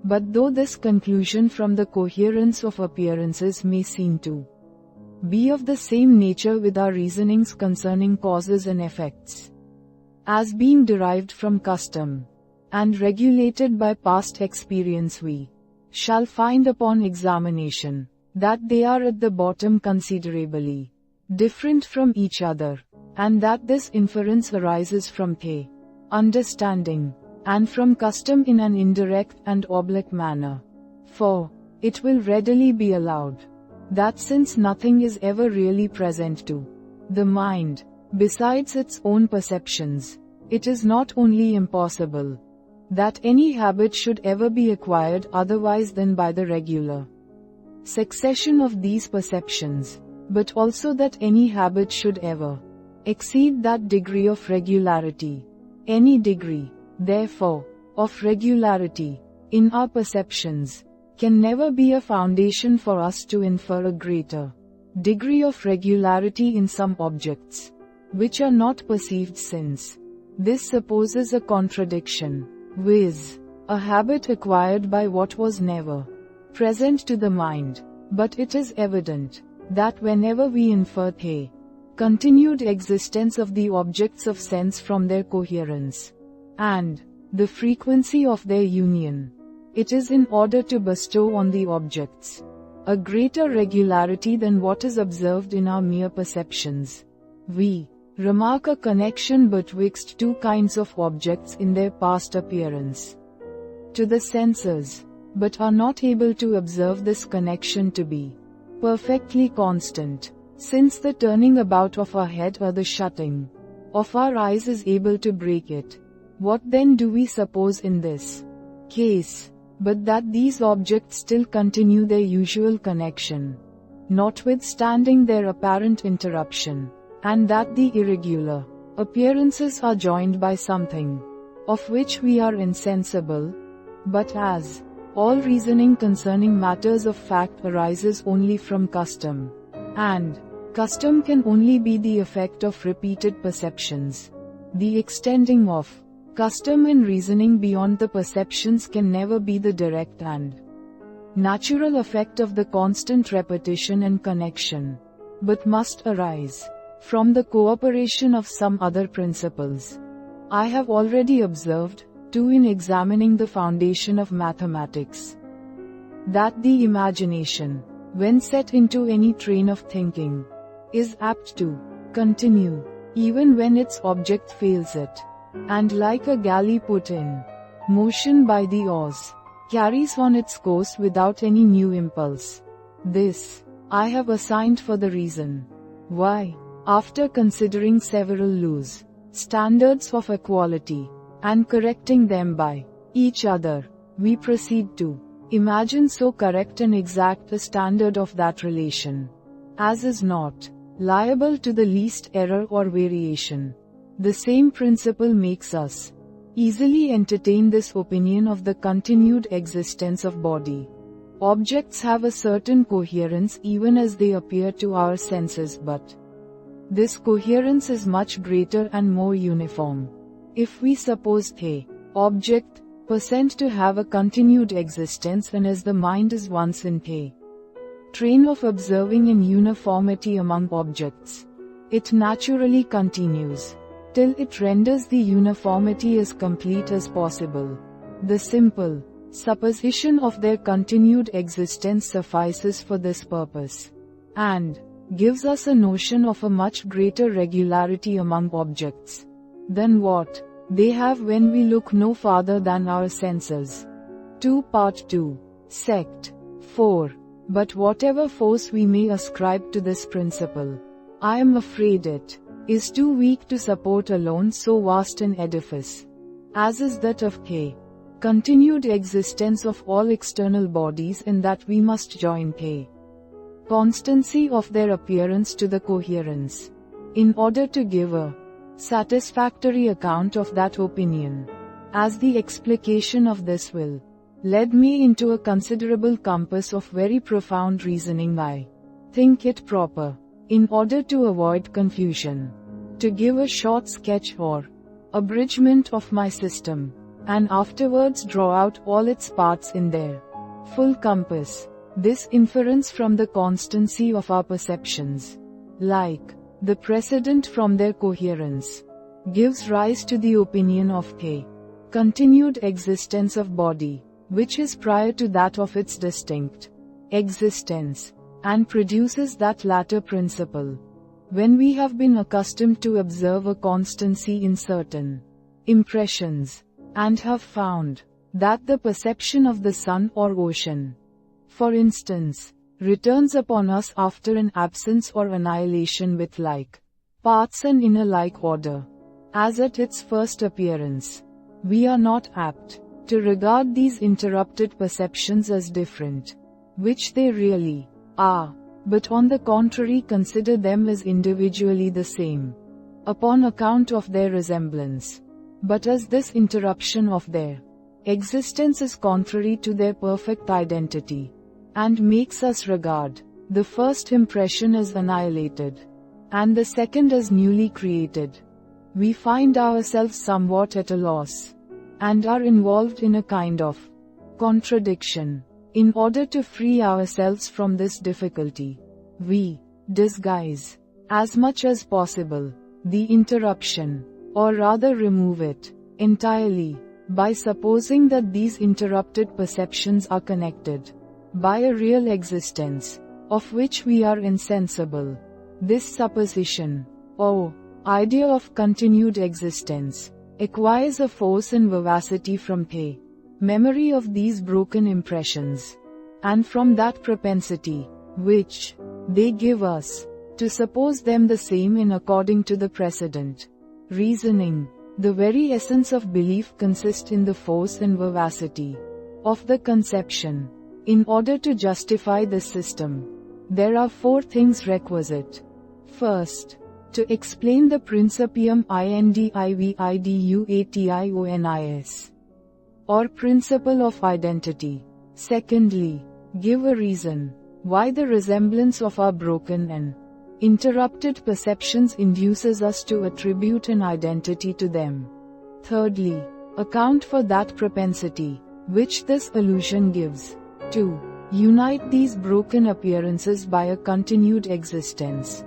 S1: But though this conclusion from the coherence of appearances may seem to be of the same nature with our reasonings concerning causes and effects, as being derived from custom, and regulated by past experience, we shall find upon examination that they are at the bottom considerably different from each other, and that this inference arises from the understanding, and from custom in an indirect and oblique manner. For it will readily be allowed that since nothing is ever really present to the mind, besides its own perceptions, it is not only impossible that any habit should ever be acquired otherwise than by the regular succession of these perceptions, but also that any habit should ever exceed that degree of regularity. Any degree, therefore, of regularity in our perceptions can never be a foundation for us to infer a greater degree of regularity in some objects which are not perceived, since this supposes a contradiction, viz., a habit acquired by what was never present to the mind. But it is evident that whenever we infer the continued existence of the objects of sense from their coherence and the frequency of their union, it is in order to bestow on the objects a greater regularity than what is observed in our mere perceptions. We remark a connection betwixt two kinds of objects in their past appearance to the senses, but are not able to observe this connection to be perfectly constant, since the turning about of our head or the shutting of our eyes is able to break it. What then do we suppose in this case, but that these objects still continue their usual connection, notwithstanding their apparent interruption, and that the irregular appearances are joined by something of which we are insensible? But as all reasoning concerning matters of fact arises only from custom, and custom can only be the effect of repeated perceptions, the extending of custom and reasoning beyond the perceptions can never be the direct and natural effect of the constant repetition and connection, but must arise from the cooperation of some other principles. I have already observed, too, in examining the foundation of mathematics, that the imagination, when set into any train of thinking, is apt to continue, even when its object fails it. and like a galley put in motion by the oars, carries on its course without any new impulse. This I have assigned for the reason why, after considering several loose standards of equality, and correcting them by each other, we proceed to imagine so correct and exact a standard of that relation as is not liable to the least error or variation. The same principle makes us easily entertain this opinion of the continued existence of body. Objects have a certain coherence even as they appear to our senses, but this coherence is much greater and more uniform. If we suppose a object percent to have a continued existence, and as the mind is once in a train of observing in uniformity among objects, it naturally continues till it renders the uniformity as complete as possible. The simple supposition of their continued existence suffices for this purpose, and gives us a notion of a much greater regularity among objects than what they have when we look no farther than our senses. 2 Part 2. Sect 4. But whatever force we may ascribe to this principle, I am afraid it is too weak to support alone so vast an edifice, as is that of a continued existence of all external bodies, in that we must join a constancy of their appearance to the coherence, in order to give a satisfactory account of that opinion. As the explication of this will led me into a considerable compass of very profound reasoning, I think it proper, in order to avoid confusion, to give a short sketch or abridgment of my system, and afterwards draw out all its parts in their full compass. This inference from the constancy of our perceptions, like the precedent from their coherence, gives rise to the opinion of a continued existence of body, which is prior to that of its distinct existence, and produces that latter principle. When we have been accustomed to observe a constancy in certain impressions, and have found that the perception of the sun or ocean, for instance, returns upon us after an absence or annihilation with like parts and in a like order as at its first appearance, we are not apt to regard these interrupted perceptions as different, which they really are, but on the contrary consider them as individually the same, upon account of their resemblance. But as this interruption of their existence is contrary to their perfect identity, and makes us regard the first impression as annihilated, and the second as newly created, we find ourselves somewhat at a loss, and are involved in a kind of contradiction. In order to free ourselves from this difficulty, we disguise, as much as possible, the interruption, or rather remove it entirely, by supposing that these interrupted perceptions are connected by a real existence, of which we are insensible. This supposition, or idea of continued existence, acquires a force and vivacity from a memory of these broken impressions, and from that propensity, which they give us, to suppose them the same in according to the precedent reasoning. The very essence of belief consists in the force and vivacity of the conception. In order to justify this system, there are 4 things requisite. First, to explain the principium individuationis, or principle of identity. Secondly, give a reason why the resemblance of our broken and interrupted perceptions induces us to attribute an identity to them. Thirdly, account for that propensity which this illusion gives to unite these broken appearances by a continued existence.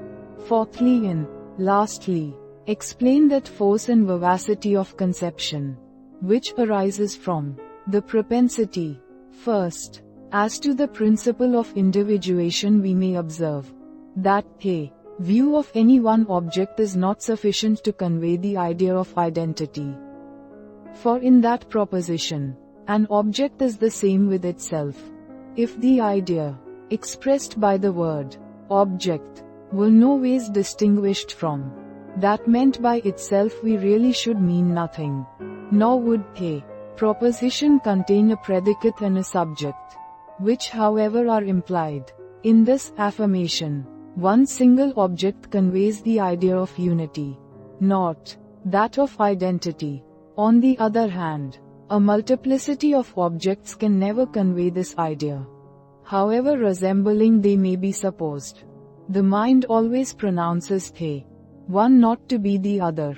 S1: Fourthly and lastly, explain that force and vivacity of conception which arises from the propensity. First, as to the principle of individuation, we may observe that a View of any one object is not sufficient to convey the idea of identity. For in that proposition, an object is the same with itself. If the idea, expressed by the word, object, were no ways distinguished from that meant by itself, we really should mean nothing. Nor would a proposition contain a predicate and a subject, which however are implied. In this affirmation, one single object conveys the idea of unity, not that of identity. On the other hand, a multiplicity of objects can never convey this idea. However resembling they may be supposed, the mind always pronounces the one not to be the other,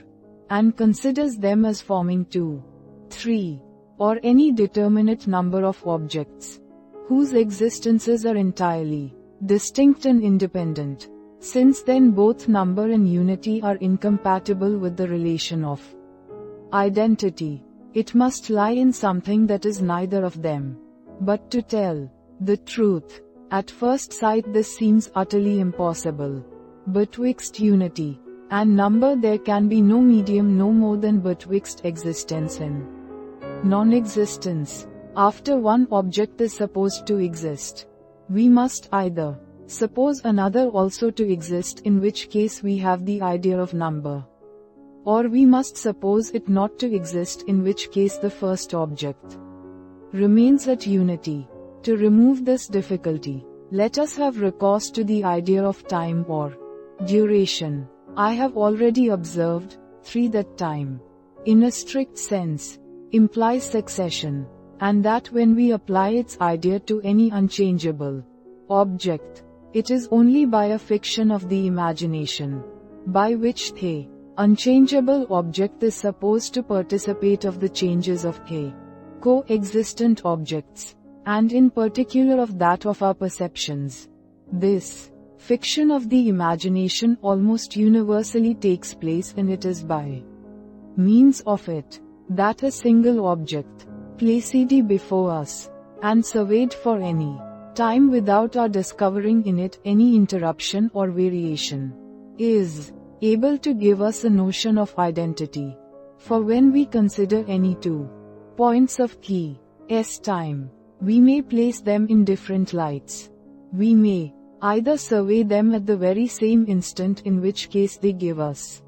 S1: and considers them as forming two, three, or any determinate number of objects, whose existences are entirely distinct and independent. Since then both number and unity are incompatible with the relation of identity, it must lie in something that is neither of them. But to tell the truth, at first sight this seems utterly impossible. Betwixt unity and number there can be no medium no more than betwixt existence and non-existence. After one object is supposed to exist, we must either suppose another also to exist, in which case we have the idea of number, or we must suppose it not to exist, in which case the first object remains at unity. To remove this difficulty, let us have recourse to the idea of time or duration. I have already observed, 3, that time, in a strict sense, implies succession, and that when we apply its idea to any unchangeable object, it is only by a fiction of the imagination, by which the unchangeable object is supposed to participate of the changes of the co-existent objects, and in particular of that of our perceptions. This fiction of the imagination almost universally takes place, and it is by means of it that a single object, placed before us, and surveyed for any time without our discovering in it any interruption or variation, is able to give us a notion of identity. For when we consider any two points of time, we may place them in different lights. We may either survey them at the very same instant, in which case they give us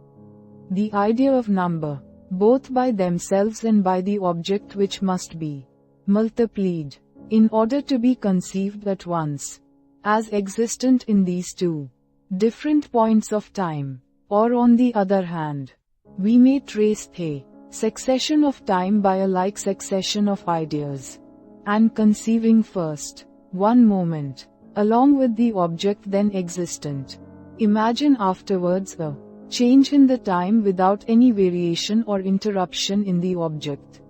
S1: the idea of number, both by themselves and by the object which must be multiplied, in order to be conceived at once as existent in these two different points of time. Or on the other hand, we may trace the succession of time by a like succession of ideas, and conceiving first one moment, along with the object then existent, imagine afterwards a change in the time without any variation or interruption in the object,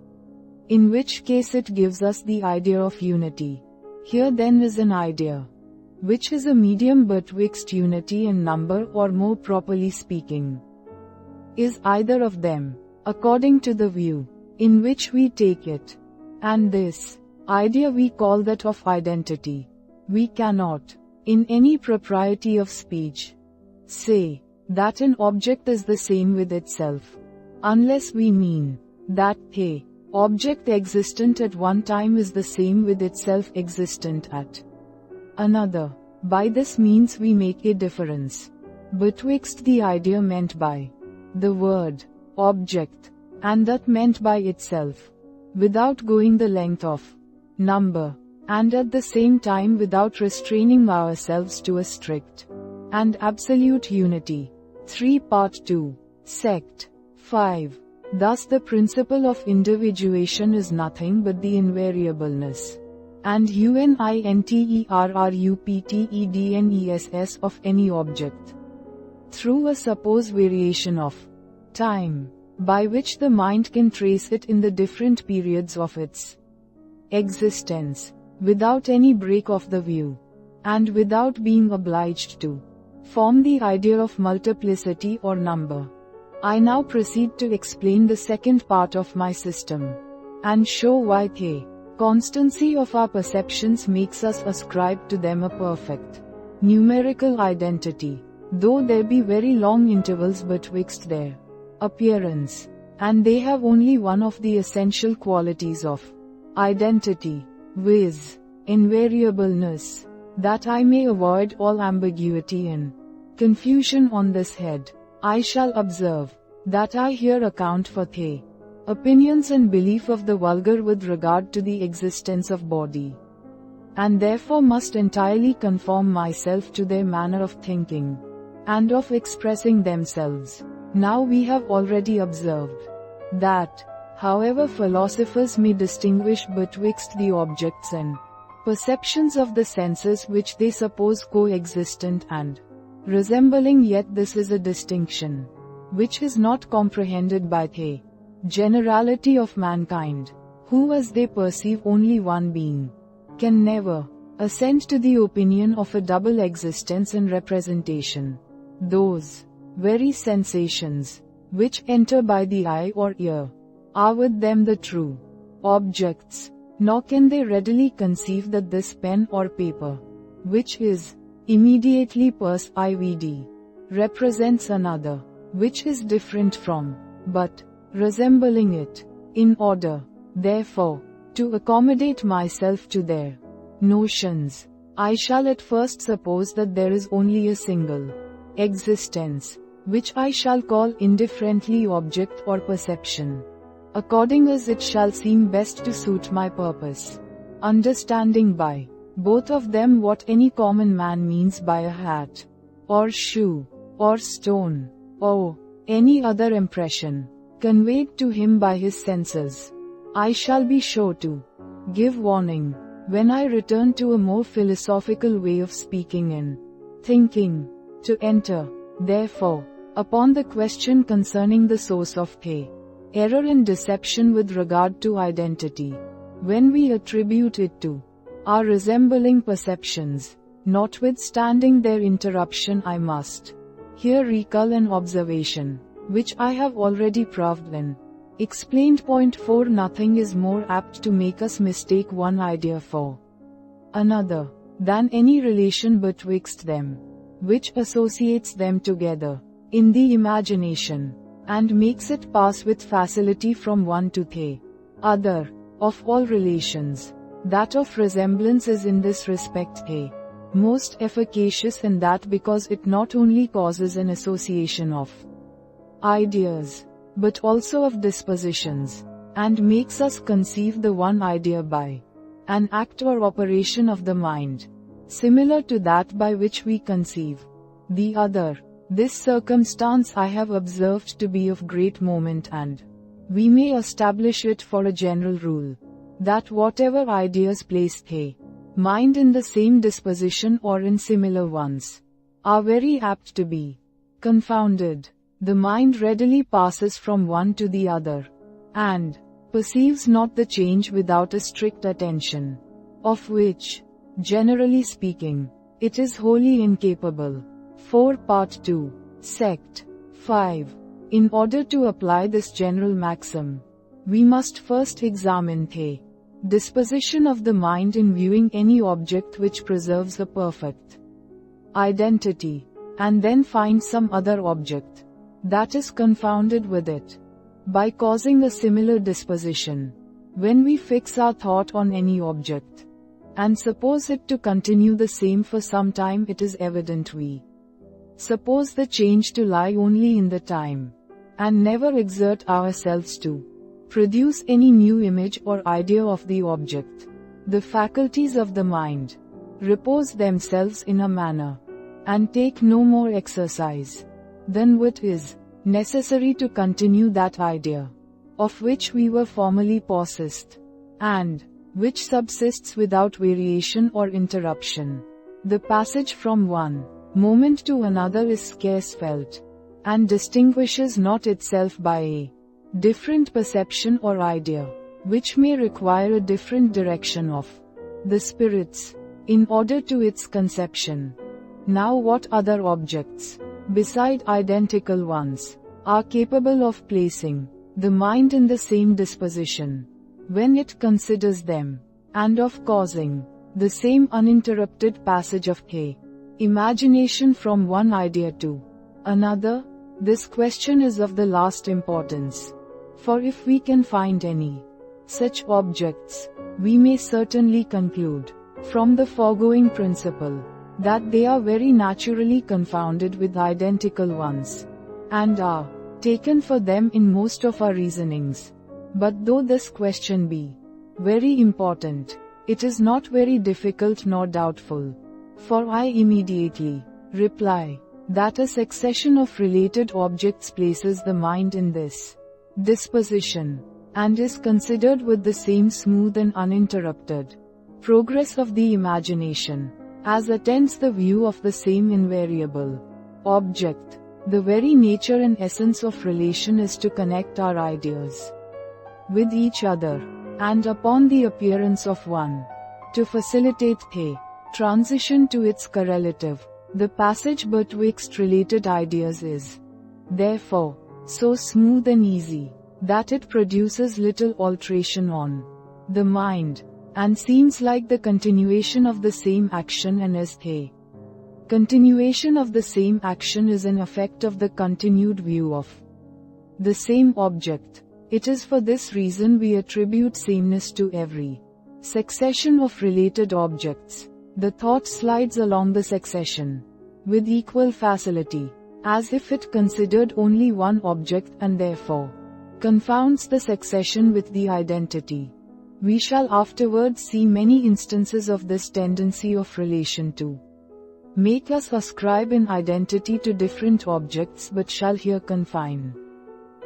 S1: in which case it gives us the idea of unity. Here then is an idea, which is a medium betwixt unity and number, or more properly speaking, is either of them, according to the view in which we take it. And this idea we call that of identity. We cannot, in any propriety of speech, say that an object is the same with itself, unless we mean that the object existent at one time is the same with itself existent at another. By this means we make a difference betwixt the idea meant by the word object and that meant by itself, without going the length of number, and at the same time without restraining ourselves to a strict and absolute unity. 3 Part 2. Sect 5. Thus the principle of individuation is nothing but the invariableness and uninterruptedness of any object, through a supposed variation of time, by which the mind can trace it in the different periods of its existence, without any break of the view, and without being obliged to form the idea of multiplicity or number. I now proceed to explain the second part of my system, and show why the constancy of our perceptions makes us ascribe to them a perfect numerical identity. though there be very long intervals betwixt their appearance, and they have only one of the essential qualities of identity, viz., invariableness, that I may avoid all ambiguity and confusion on this head. I shall observe that I here account for the opinions and belief of the vulgar with regard to the existence of body, and therefore must entirely conform myself to their manner of thinking and of expressing themselves. Now we have already observed that, however philosophers may distinguish betwixt the objects and perceptions of the senses which they suppose coexistent and resembling, yet this is a distinction which is not comprehended by the generality of mankind, who as they perceive only one being, can never assent to the opinion of a double existence and representation. Those very sensations which enter by the eye or ear are with them the true objects, nor can they readily conceive that this pen or paper, which is immediately perceived, represents another, which is different from, but resembling it. In order, therefore, to accommodate myself to their notions, I shall at first suppose that there is only a single existence, which I shall call indifferently object or perception, according as it shall seem best to suit my purpose, understanding by both of them what any common man means by a hat, or shoe, or stone, or any other impression conveyed to him by his senses. I shall be sure to give warning when I return to a more philosophical way of speaking and thinking, to enter, therefore, upon the question concerning the source of the error and deception with regard to identity, when we attribute it to our resembling perceptions. Notwithstanding their interruption, I must here recall an observation, which I have already proved and explained. Point 4. Nothing is more apt to make us mistake one idea for another than any relation betwixt them, which associates them together in the imagination, and makes it pass with facility from one to the other. Of all relations, that of resemblance is in this respect the most efficacious, and that because it not only causes an association of ideas, but also of dispositions, and makes us conceive the one idea by an act or operation of the mind, similar to that by which we conceive the other. This circumstance I have observed to be of great moment, and we may establish it for a general rule, that whatever ideas place the mind in the same disposition or in similar ones, are very apt to be confounded. The mind readily passes from one to the other, and perceives not the change without a strict attention, of which, generally speaking, it is wholly incapable. 4. Part 2. Sect. 5. In order to apply this general maxim, we must first examine the disposition of the mind in viewing any object which preserves a perfect identity, and then find some other object that is confounded with it, by causing a similar disposition. When we fix our thought on any object, and suppose it to continue the same for some time, it is evident we suppose the change to lie only in the time, and never exert ourselves to produce any new image or idea of the object. The faculties of the mind repose themselves in a manner, and take no more exercise than what is necessary to continue that idea, of which we were formerly possessed, and which subsists without variation or interruption. The passage from one moment to another is scarce felt, and distinguishes not itself by a different perception or idea, which may require a different direction of the spirits, in order to its conception. Now what other objects, beside identical ones, are capable of placing the mind in the same disposition, when it considers them, and of causing the same uninterrupted passage of the imagination from one idea to another? This question is of the last importance. For if we can find any such objects, we may certainly conclude, from the foregoing principle, that they are very naturally confounded with identical ones, and are taken for them in most of our reasonings. But though this question be very important, it is not very difficult nor doubtful. For I immediately reply that a succession of related objects places the mind in this disposition, and is considered with the same smooth and uninterrupted progress of the imagination, as attends the view of the same invariable object. The very nature and essence of relation is to connect our ideas with each other, and upon the appearance of one, to facilitate the transition to its correlative. The passage betwixt related ideas is, therefore, so smooth and easy, that it produces little alteration on the mind, and seems like the continuation of the same action, and as the continuation of the same action is an effect of the continued view of the same object. It is for this reason we attribute sameness to every succession of related objects. The thought slides along the succession with equal facility, as if it considered only one object, and therefore confounds the succession with the identity. We shall afterwards see many instances of this tendency of relation to make us ascribe an identity to different objects, but shall here confine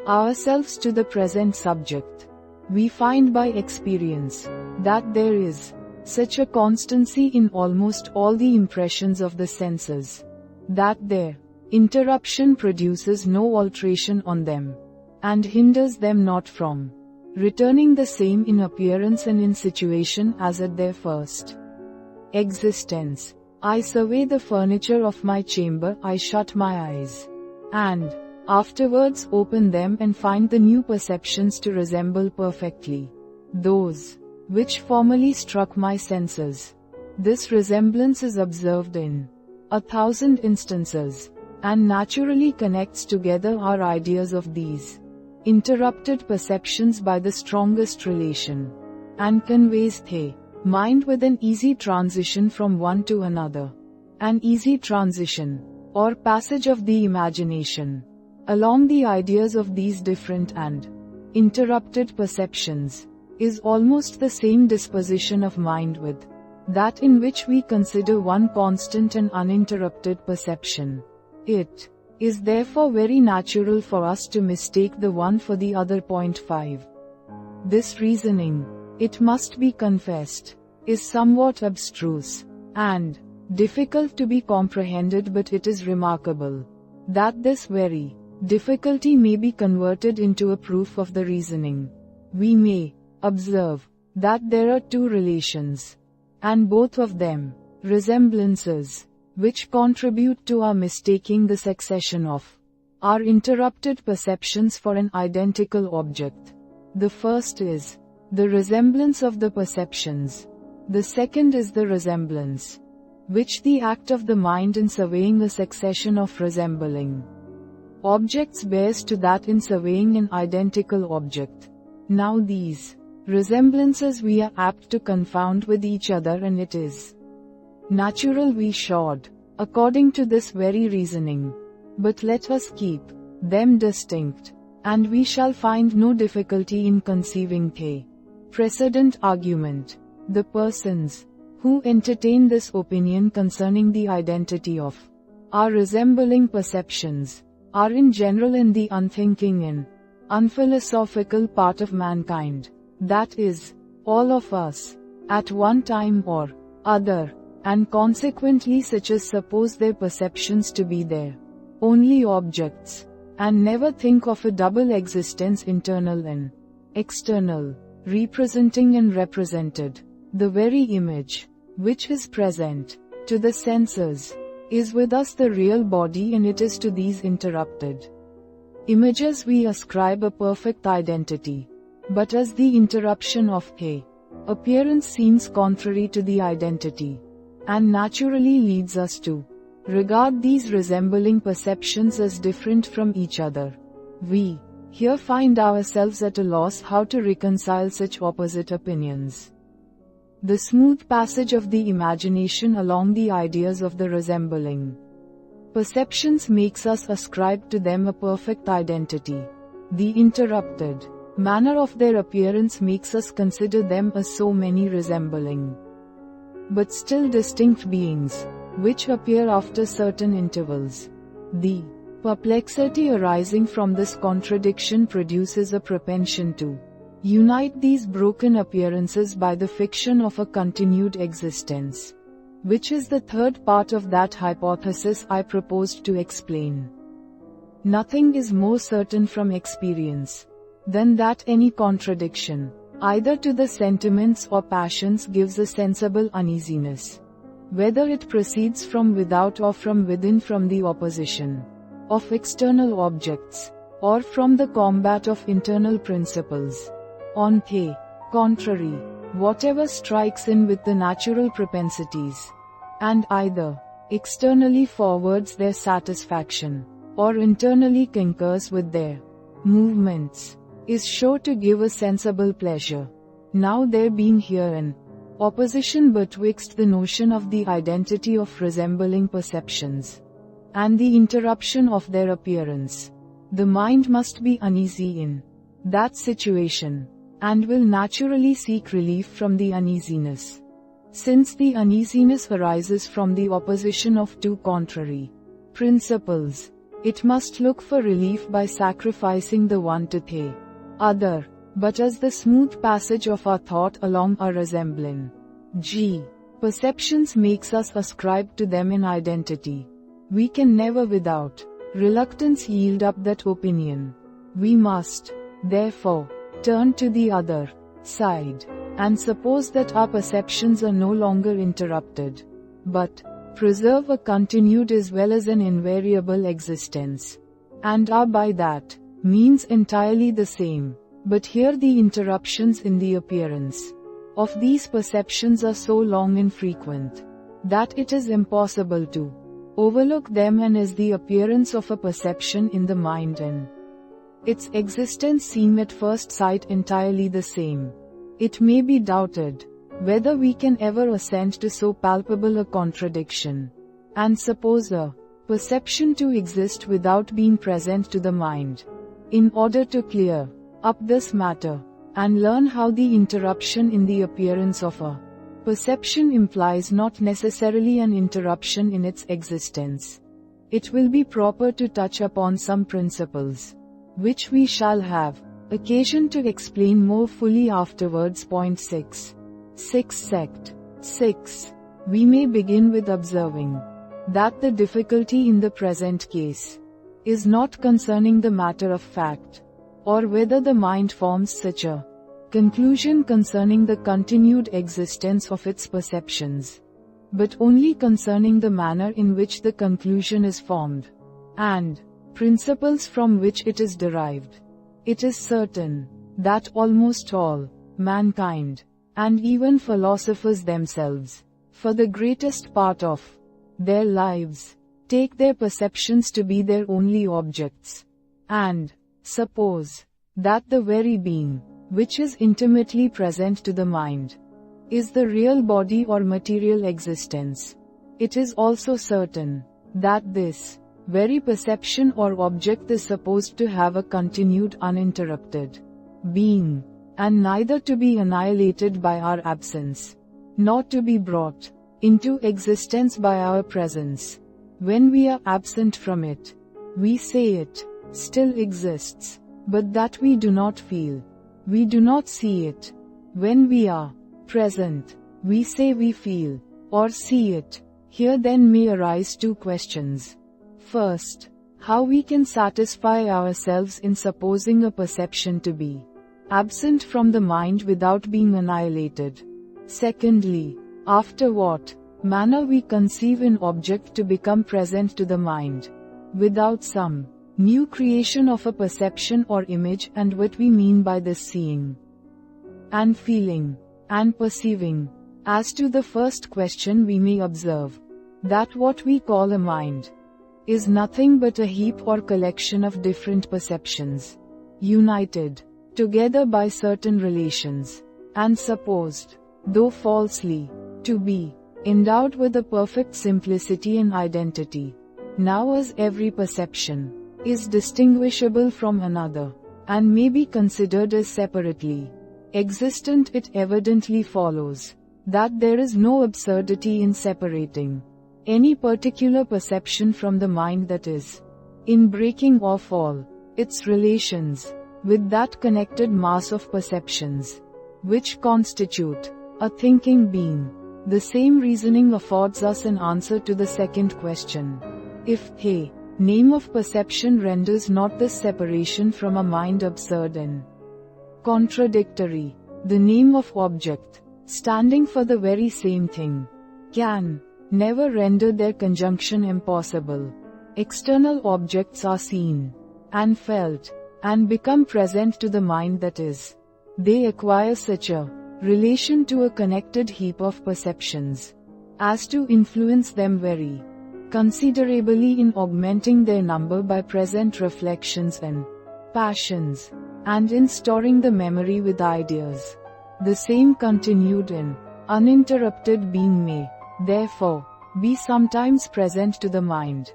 S1: ourselves to the present subject. We find by experience that there is such a constancy in almost all the impressions of the senses, that their interruption produces no alteration on them, and hinders them not from returning the same in appearance and in situation as at their first existence. I survey the furniture of my chamber, I shut my eyes, and afterwards open them, and find the new perceptions to resemble perfectly those which formerly struck my senses. This resemblance is observed in 1,000 instances, and naturally connects together our ideas of these interrupted perceptions by the strongest relation, and conveys the mind with an easy transition from one to another. An easy transition, or passage of the imagination, along the ideas of these different and interrupted perceptions, is almost the same disposition of mind with that in which we consider one constant and uninterrupted perception. It is therefore very natural for us to mistake the one for the other. 5. This reasoning, it must be confessed, is somewhat abstruse and difficult to be comprehended, but it is remarkable that this very difficulty may be converted into a proof of the reasoning. We may observe that there are two relations, and both of them resemblances, which contribute to our mistaking the succession of our interrupted perceptions for an identical object. The first is the resemblance of the perceptions. The second is the resemblance, which the act of the mind in surveying the succession of resembling objects bears to that in surveying an identical object. Now these resemblances we are apt to confound with each other, and it is natural we should, according to this very reasoning. But let us keep them distinct, and we shall find no difficulty in conceiving the precedent argument. The persons who entertain this opinion concerning the identity of our resembling perceptions are in general in the unthinking and unphilosophical part of mankind, that is, all of us, at one time or other, and consequently such as suppose their perceptions to be their only objects, and never think of a double existence, internal and external, representing and represented. The very image, which is present to the senses, is with us the real body, and it is to these interrupted images we ascribe a perfect identity. But as the interruption of a appearance seems contrary to the identity, and naturally leads us to regard these resembling perceptions as different from each other. We here find ourselves at a loss how to reconcile such opposite opinions. The smooth passage of the imagination along the ideas of the resembling perceptions makes us ascribe to them a perfect identity. The interrupted manner of their appearance makes us consider them as so many resembling but still distinct beings, which appear after certain intervals. The perplexity arising from this contradiction produces a propension to unite these broken appearances by the fiction of a continued existence, which is the third part of that hypothesis I proposed to explain. Nothing is more certain from experience than that any contradiction, either to the sentiments or passions, gives a sensible uneasiness, whether it proceeds from without or from within, from the opposition of external objects, or from the combat of internal principles. On the contrary, whatever strikes in with the natural propensities, and either externally forwards their satisfaction, or internally concurs with their movements, is sure to give a sensible pleasure. Now there being here an opposition betwixt the notion of the identity of resembling perceptions, and the interruption of their appearance, the mind must be uneasy in that situation, and will naturally seek relief from the uneasiness. Since the uneasiness arises from the opposition of two contrary principles, it must look for relief by sacrificing the one to the other, but as the smooth passage of our thought along our resembling perceptions makes us ascribe to them an identity, we can never without reluctance yield up that opinion. We must, therefore, turn to the other side, and suppose that our perceptions are no longer interrupted, but preserve a continued as well as an invariable existence, and are by that means entirely the same. But here the interruptions in the appearance of these perceptions are so long and frequent, that it is impossible to overlook them, and as the appearance of a perception in the mind and its existence seem at first sight entirely the same, it may be doubted whether we can ever assent to so palpable a contradiction, and suppose a perception to exist without being present to the mind. In order to clear up this matter, and learn how the interruption in the appearance of a perception implies not necessarily an interruption in its existence, it will be proper to touch upon some principles, which we shall have occasion to explain more fully afterwards. Point 6. Sect 6. We may begin with observing that the difficulty in the present case is not concerning the matter of fact, or whether the mind forms such a conclusion concerning the continued existence of its perceptions, but only concerning the manner in which the conclusion is formed, and principles from which it is derived. It is certain that almost all mankind, and even philosophers themselves, for the greatest part of their lives, take their perceptions to be their only objects, and suppose that the very being, which is intimately present to the mind, is the real body or material existence. It is also certain that this very perception or object is supposed to have a continued uninterrupted being, and neither to be annihilated by our absence, nor to be brought into existence by our presence. When we are absent from it, we say it still exists, but that we do not feel. We do not see it. When we are present, we say we feel, or see it. Here then may arise two questions. First, how we can satisfy ourselves in supposing a perception to be absent from the mind without being annihilated. Secondly, after what manner we conceive an object to become present to the mind, without some new creation of a perception or image, and what we mean by this seeing, and feeling, and perceiving. As to the first question, we may observe that what we call a mind is nothing but a heap or collection of different perceptions, united together by certain relations, and supposed, though falsely, to be endowed with a perfect simplicity and identity. Now as every perception is distinguishable from another, and may be considered as separately existent, it evidently follows that there is no absurdity in separating any particular perception from the mind, that is, in breaking off all its relations with that connected mass of perceptions which constitute a thinking being. The same reasoning affords us an answer to the second question. If the name of perception renders not this separation from a mind absurd and contradictory, the name of object, standing for the very same thing, can never render their conjunction impossible. External objects are seen and felt and become present to the mind, that is, they acquire such a relation to a connected heap of perceptions as to influence them very considerably in augmenting their number by present reflections and passions, and in storing the memory with ideas. The same continued and uninterrupted being may, therefore, be sometimes present to the mind,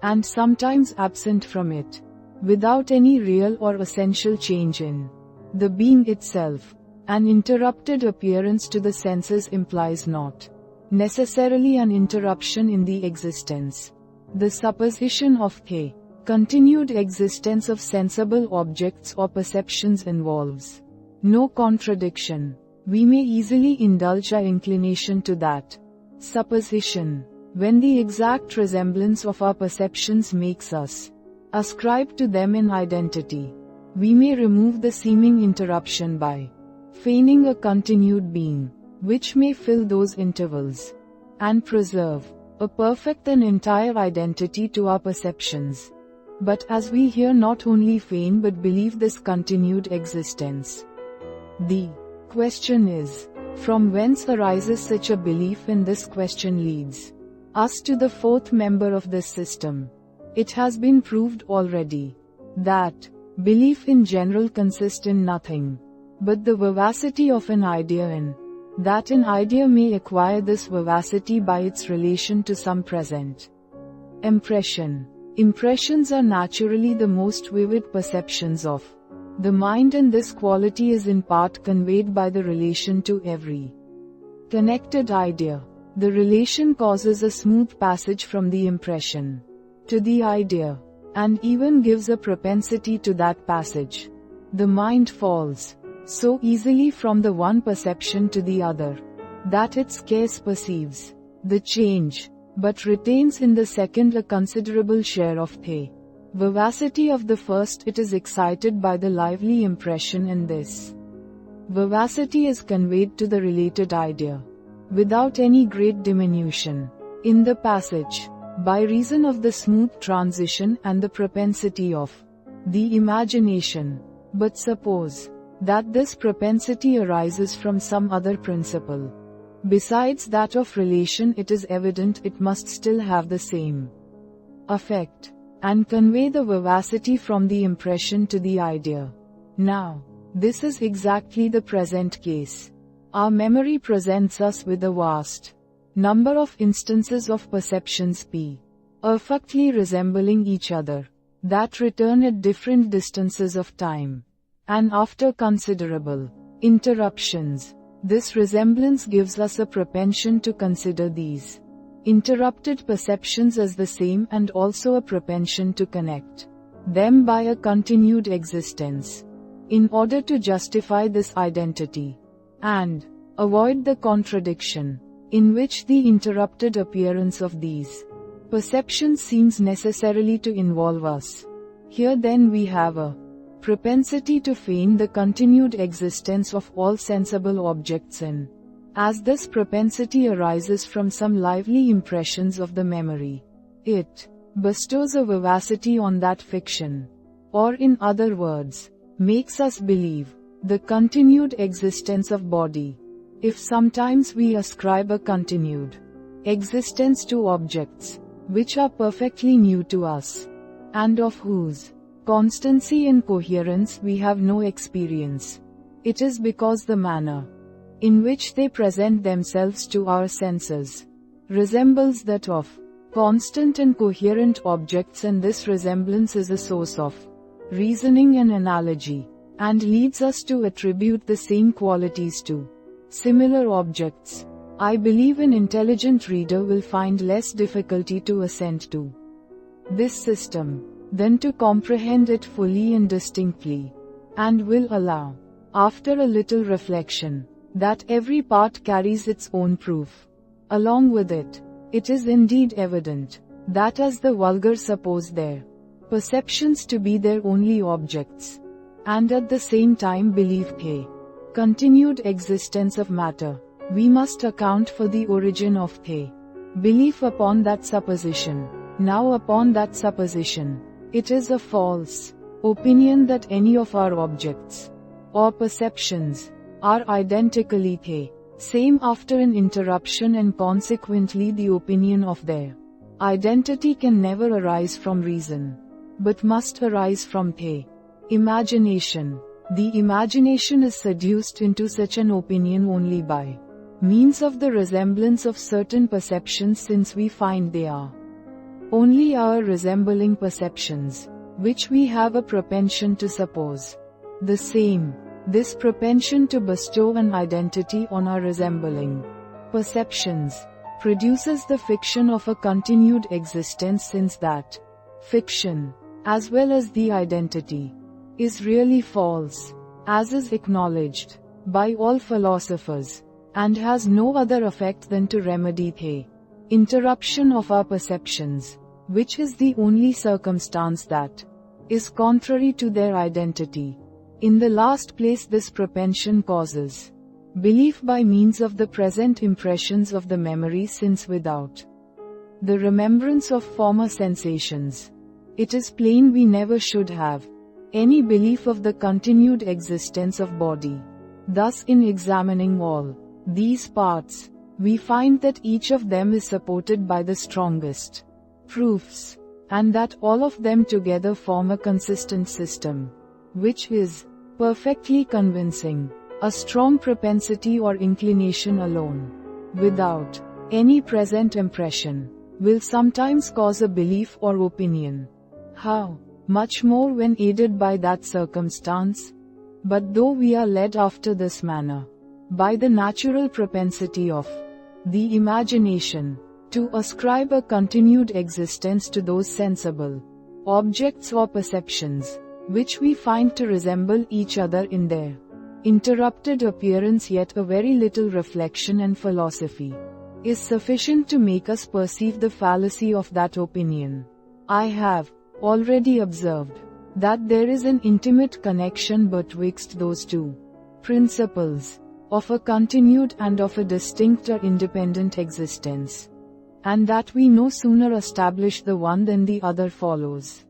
S1: and sometimes absent from it, without any real or essential change in the being itself. An interrupted appearance to the senses implies not necessarily an interruption in the existence. The supposition of the continued existence of sensible objects or perceptions involves no contradiction. We may easily indulge our inclination to that supposition when the exact resemblance of our perceptions makes us ascribe to them an identity. We may remove the seeming interruption by feigning a continued being, which may fill those intervals, and preserve a perfect and entire identity to our perceptions. But as we here not only feign but believe this continued existence, the question is, from whence arises such a belief? And this question leads us to the fourth member of this system. It has been proved already that belief in general consists in nothing but the vivacity of an idea, and that an idea may acquire this vivacity by its relation to some present impression. Impressions are naturally the most vivid perceptions of the mind, and this quality is in part conveyed by the relation to every connected idea. The relation causes a smooth passage from the impression to the idea, and even gives a propensity to that passage. The mind falls so easily from the one perception to the other that it scarce perceives the change, but retains in the second a considerable share of the vivacity of the first. It is excited by the lively impression, and this vivacity is conveyed to the related idea without any great diminution in the passage, by reason of the smooth transition and the propensity of the imagination. But suppose that this propensity arises from some other principle besides that of relation, it is evident it must still have the same effect, and convey the vivacity from the impression to the idea. Now, this is exactly the present case. Our memory presents us with a vast number of instances of perceptions perfectly resembling each other, that return at different distances of time, and after considerable interruptions. This resemblance gives us a propension to consider these interrupted perceptions as the same, and also a propension to connect them by a continued existence, in order to justify this identity, and avoid the contradiction in which the interrupted appearance of these perceptions seems necessarily to involve us. Here then we have a propensity to feign the continued existence of all sensible objects, and as this propensity arises from some lively impressions of the memory, it bestows a vivacity on that fiction, or in other words, makes us believe the continued existence of body. If sometimes we ascribe a continued existence to objects, which are perfectly new to us, and of whose constancy and coherence we have no experience. It is because the manner in which they present themselves to our senses resembles that of constant and coherent objects, and this resemblance is a source of reasoning and analogy, and leads us to attribute the same qualities to similar objects. I believe an intelligent reader will find less difficulty to assent to this system than to comprehend it fully and distinctly, and will allow, after a little reflection, that every part carries its own proof. Along with it, it is indeed evident that as the vulgar suppose their perceptions to be their only objects, and at the same time believe a continued existence of matter, we must account for the origin of a belief upon that supposition. Now upon that supposition, it is a false opinion that any of our objects or perceptions are identically the same after an interruption, and consequently the opinion of their identity can never arise from reason, but must arise from the imagination. The imagination is seduced into such an opinion only by means of the resemblance of certain perceptions, since we find they are only our resembling perceptions, which we have a propension to suppose the same. This propension to bestow an identity on our resembling perceptions produces the fiction of a continued existence, since that fiction, as well as the identity, is really false, as is acknowledged by all philosophers, and has no other effect than to remedy the interruption of our perceptions, which is the only circumstance that is contrary to their identity. In the last place, this propension causes belief by means of the present impressions of the memory, since without the remembrance of former sensations, it is plain we never should have any belief of the continued existence of body. Thus, in examining all these parts, we find that each of them is supported by the strongest proofs, and that all of them together form a consistent system, which is perfectly convincing. A strong propensity or inclination alone, without any present impression, will sometimes cause a belief or opinion. How much more when aided by that circumstance? But though we are led after this manner, by the natural propensity of the imagination, to ascribe a continued existence to those sensible objects or perceptions, which we find to resemble each other in their interrupted appearance, yet a very little reflection and philosophy is sufficient to make us perceive the fallacy of that opinion. I have already observed that there is an intimate connection betwixt those two principles, of a continued and of a distinct or independent existence, and that we no sooner establish the one than the other follows.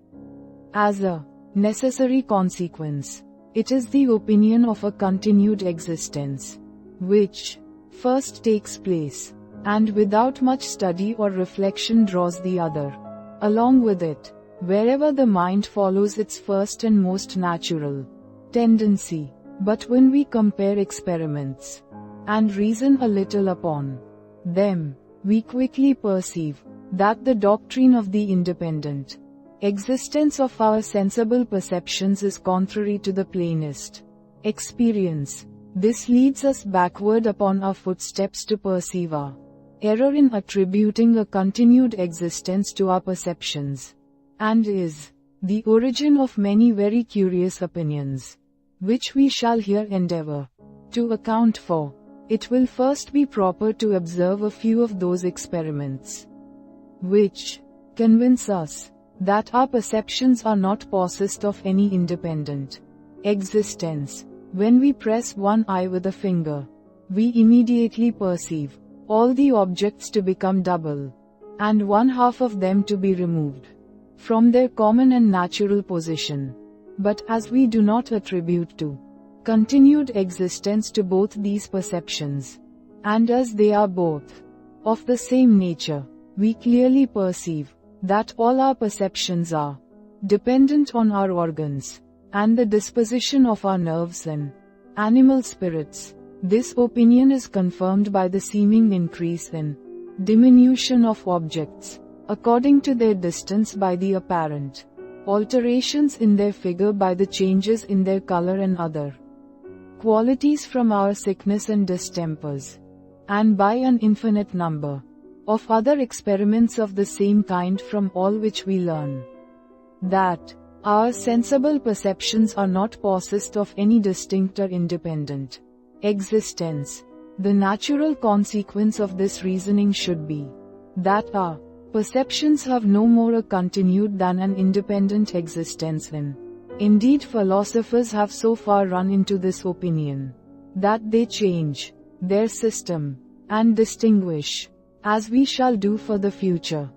S1: As a necessary consequence, it is the opinion of a continued existence which first takes place, and without much study or reflection draws the other along with it, wherever the mind follows its first and most natural tendency. But when we compare experiments and reason a little upon them, we quickly perceive that the doctrine of the independent existence of our sensible perceptions is contrary to the plainest experience. This leads us backward upon our footsteps to perceive our error in attributing a continued existence to our perceptions, and is the origin of many very curious opinions, which we shall here endeavor to account for. It will first be proper to observe a few of those experiments which convince us that our perceptions are not possessed of any independent existence. When we press one eye with a finger, we immediately perceive all the objects to become double, and one half of them to be removed from their common and natural position. But as we do not attribute to continued existence to both these perceptions, and as they are both Of the same nature, we clearly perceive that all our perceptions are dependent on our organs and the disposition of our nerves and animal spirits. This opinion is confirmed by the seeming increase and diminution of objects, according to their distance by the apparent alterations in their figure by the changes in their color and other qualities from our sickness and distempers, and by an infinite number of other experiments of the same kind from all which we learn that our sensible perceptions are not possessed of any distinct or independent existence. The natural consequence of this reasoning should be that our perceptions have no more a continued than an independent existence, and indeed philosophers have so far run into this opinion that they change their system and distinguish, as we shall do for the future,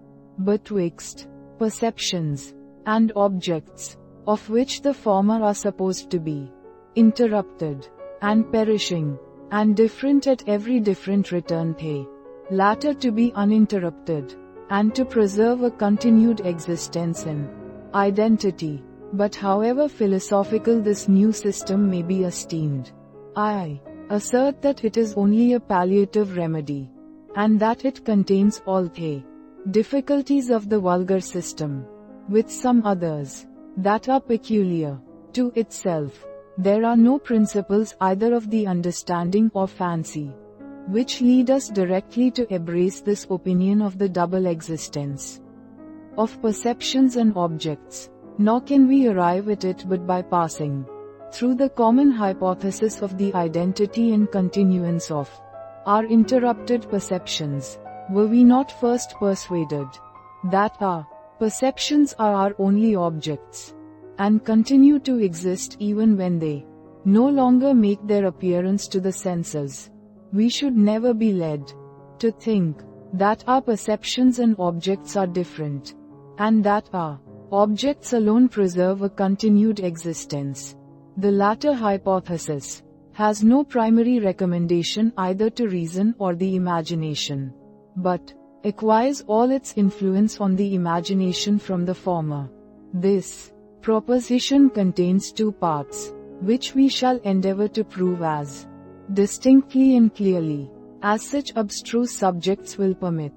S1: betwixt perceptions and objects, of which the former are supposed to be interrupted and perishing and different at every different return, the latter to be uninterrupted and to preserve a continued existence and identity. But however philosophical this new system may be esteemed, I assert that it is only a palliative remedy, and that it contains all the difficulties of the vulgar system, with some others that are peculiar to itself. There are no principles either of the understanding or fancy which lead us directly to embrace this opinion of the double existence of perceptions and objects, nor can we arrive at it but by passing through the common hypothesis of the identity and continuance of our interrupted perceptions. Were we not first persuaded that our perceptions are our only objects, and continue to exist even when they no longer make their appearance to the senses, we should never be led to think that our perceptions and objects are different, and that our objects alone preserve a continued existence. The latter hypothesis has no primary recommendation either to reason or the imagination, but acquires all its influence on the imagination from the former. This proposition contains two parts, which we shall endeavor to prove as distinctly and clearly as such abstruse subjects will permit.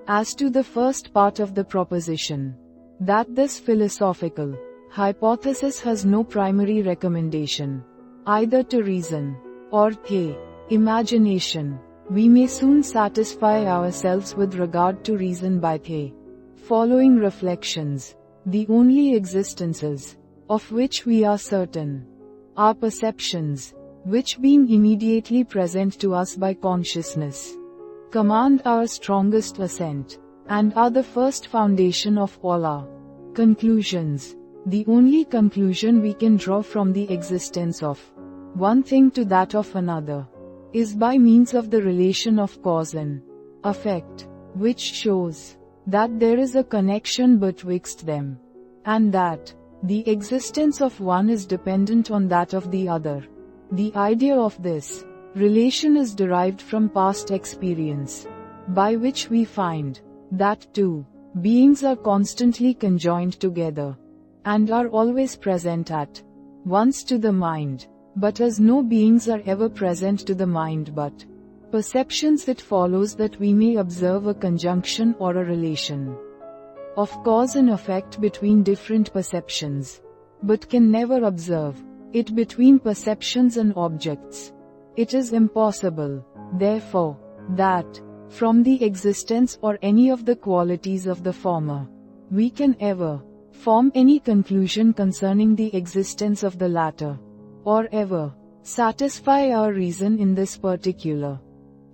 S1: As to the first part of the proposition, that this philosophical hypothesis has no primary recommendation either to reason or the imagination, we may soon satisfy ourselves with regard to reason by the following reflections. The only existences of which we are certain are perceptions, which being immediately present to us by consciousness, command our strongest assent, and are the first foundation of all our conclusions. The only conclusion we can draw from the existence of one thing to that of another is by means of the relation of cause and effect, which shows that there is a connection betwixt them, and that the existence of one is dependent on that of the other. The idea of this relation is derived from past experience, by which we find that two beings are constantly conjoined together, and are always present at once to the mind. But as no beings are ever present to the mind but perceptions, it follows that we may observe a conjunction or a relation of cause and effect between different perceptions, but can never observe it between perceptions and objects. It is impossible, therefore, that from the existence or any of the qualities of the former, we can ever form any conclusion concerning the existence of the latter, or ever satisfy our reason in this particular.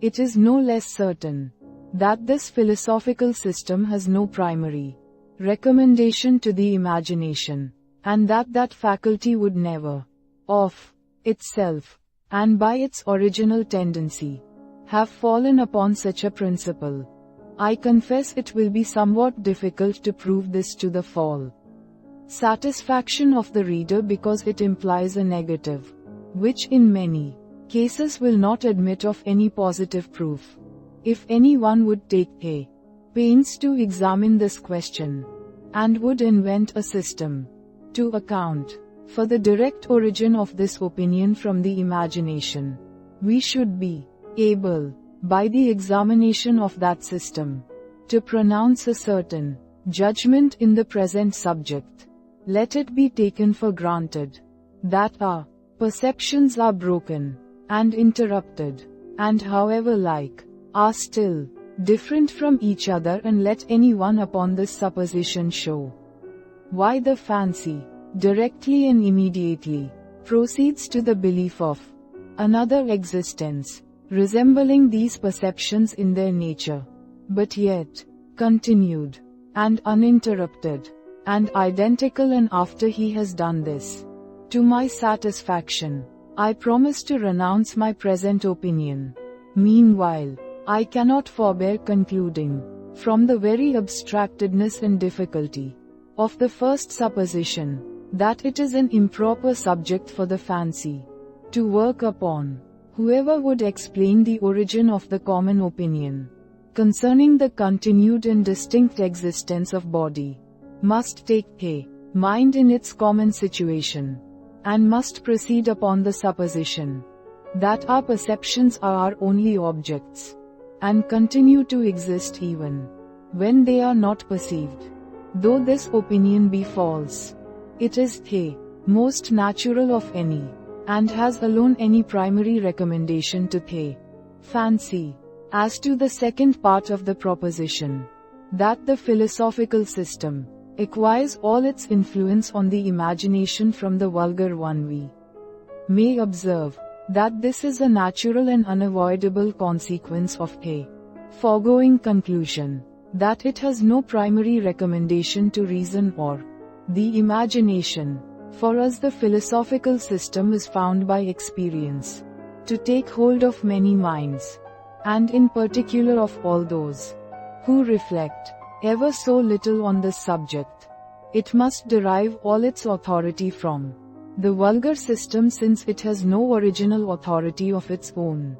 S1: It is no less certain that this philosophical system has no primary recommendation to the imagination, and that that faculty would never, of itself, and by its original tendency, have fallen upon such a principle. I confess it will be somewhat difficult to prove this to the full satisfaction of the reader, because it implies a negative, which in many cases will not admit of any positive proof. If anyone would take pains to examine this question, and would invent a system to account for the direct origin of this opinion from the imagination, we should be able, by the examination of that system, to pronounce a certain judgment in the present subject. Let it be taken for granted that our perceptions are broken and interrupted, and however like, are still different from each other, and let anyone upon this supposition show why the fancy, directly and immediately, proceeds to the belief of another existence, resembling these perceptions in their nature, but yet continued and uninterrupted and identical. And after he has done this, to my satisfaction, I promise to renounce my present opinion. Meanwhile, I cannot forbear concluding, from the very abstractedness and difficulty of the first supposition, that it is an improper subject for the fancy to work upon. Whoever would explain the origin of the common opinion concerning the continued and distinct existence of body must take mind in its common situation, and must proceed upon the supposition that our perceptions are our only objects, and continue to exist even when they are not perceived. Though this opinion be false, it is the most natural of any, and has alone any primary recommendation to the fancy. As to the second part of the proposition, that the philosophical system acquires all its influence on the imagination from the vulgar one, we may observe that this is a natural and unavoidable consequence of the foregoing conclusion, that it has no primary recommendation to reason or the imagination. For us the philosophical system is found by experience to take hold of many minds, and in particular of all those who reflect ever so little on this subject. It must derive all its authority from the vulgar system, since it has no original authority of its own.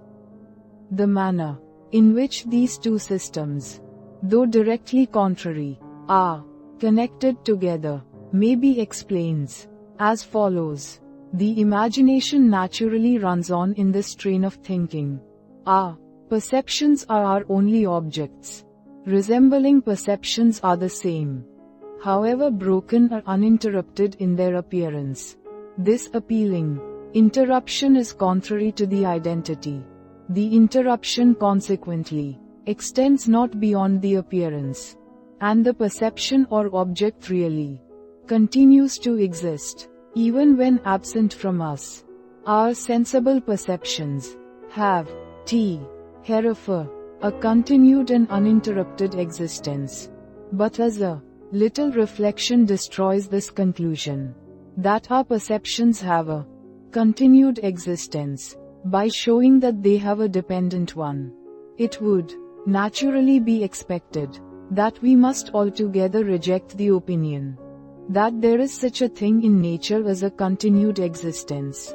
S1: The manner in which these two systems, though directly contrary, are connected together, may be explained as follows. The imagination naturally runs on in this train of thinking. Our perceptions are our only objects. Resembling perceptions are the same, however broken or uninterrupted in their appearance. This appealing interruption is contrary to the identity. The interruption consequently extends not beyond the appearance, and the perception or object really continues to exist, even when absent from us. Our sensible perceptions have, hereafter, a continued and uninterrupted existence. But as a little reflection destroys this conclusion, that our perceptions have a continued existence, by showing that they have a dependent one, it would naturally be expected that we must altogether reject the opinion that there is such a thing in nature as a continued existence,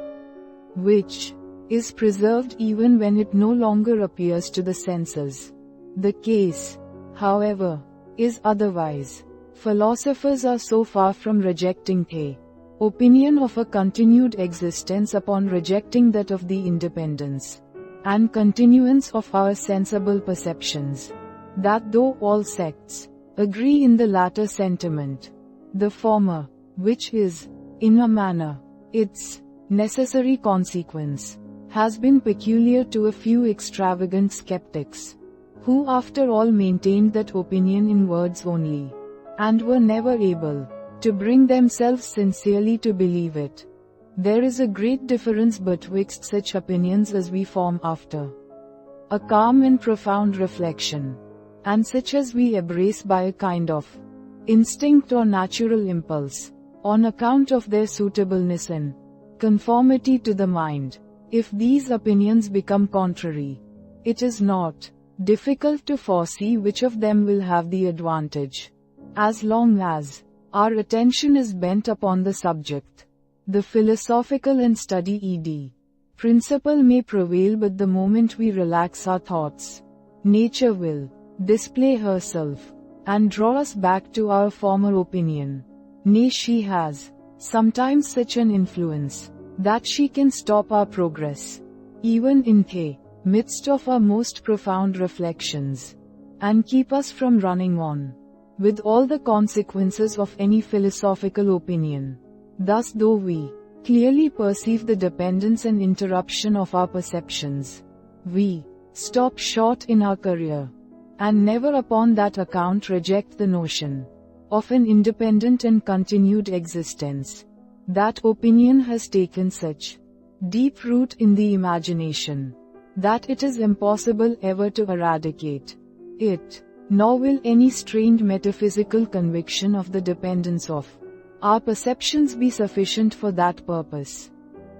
S1: which is preserved even when it no longer appears to the senses. The case, however, is otherwise. Philosophers are so far from rejecting the opinion of a continued existence upon rejecting that of the independence and continuance of our sensible perceptions, that though all sects agree in the latter sentiment, the former, which is, in a manner, its necessary consequence, has been peculiar to a few extravagant skeptics, who after all maintained that opinion in words only, and were never able to bring themselves sincerely to believe it. There is a great difference betwixt such opinions as we form after a calm and profound reflection, and such as we embrace by a kind of instinct or natural impulse, on account of their suitableness and conformity to the mind. If these opinions become contrary, it is not difficult to foresee which of them will have the advantage. As long as our attention is bent upon the subject, the philosophical and study principle may prevail, but the moment we relax our thoughts, nature will display herself and draw us back to our former opinion. Nay, she has sometimes such an influence that she can stop our progress, even in the midst of our most profound reflections, and keep us from running on, with all the consequences of any philosophical opinion. Thus, though we clearly perceive the dependence and interruption of our perceptions, we stop short in our career, and never upon that account reject the notion of an independent and continued existence. That opinion has taken such deep root in the imagination that it is impossible ever to eradicate it, nor will any strained metaphysical conviction of the dependence of our perceptions be sufficient for that purpose.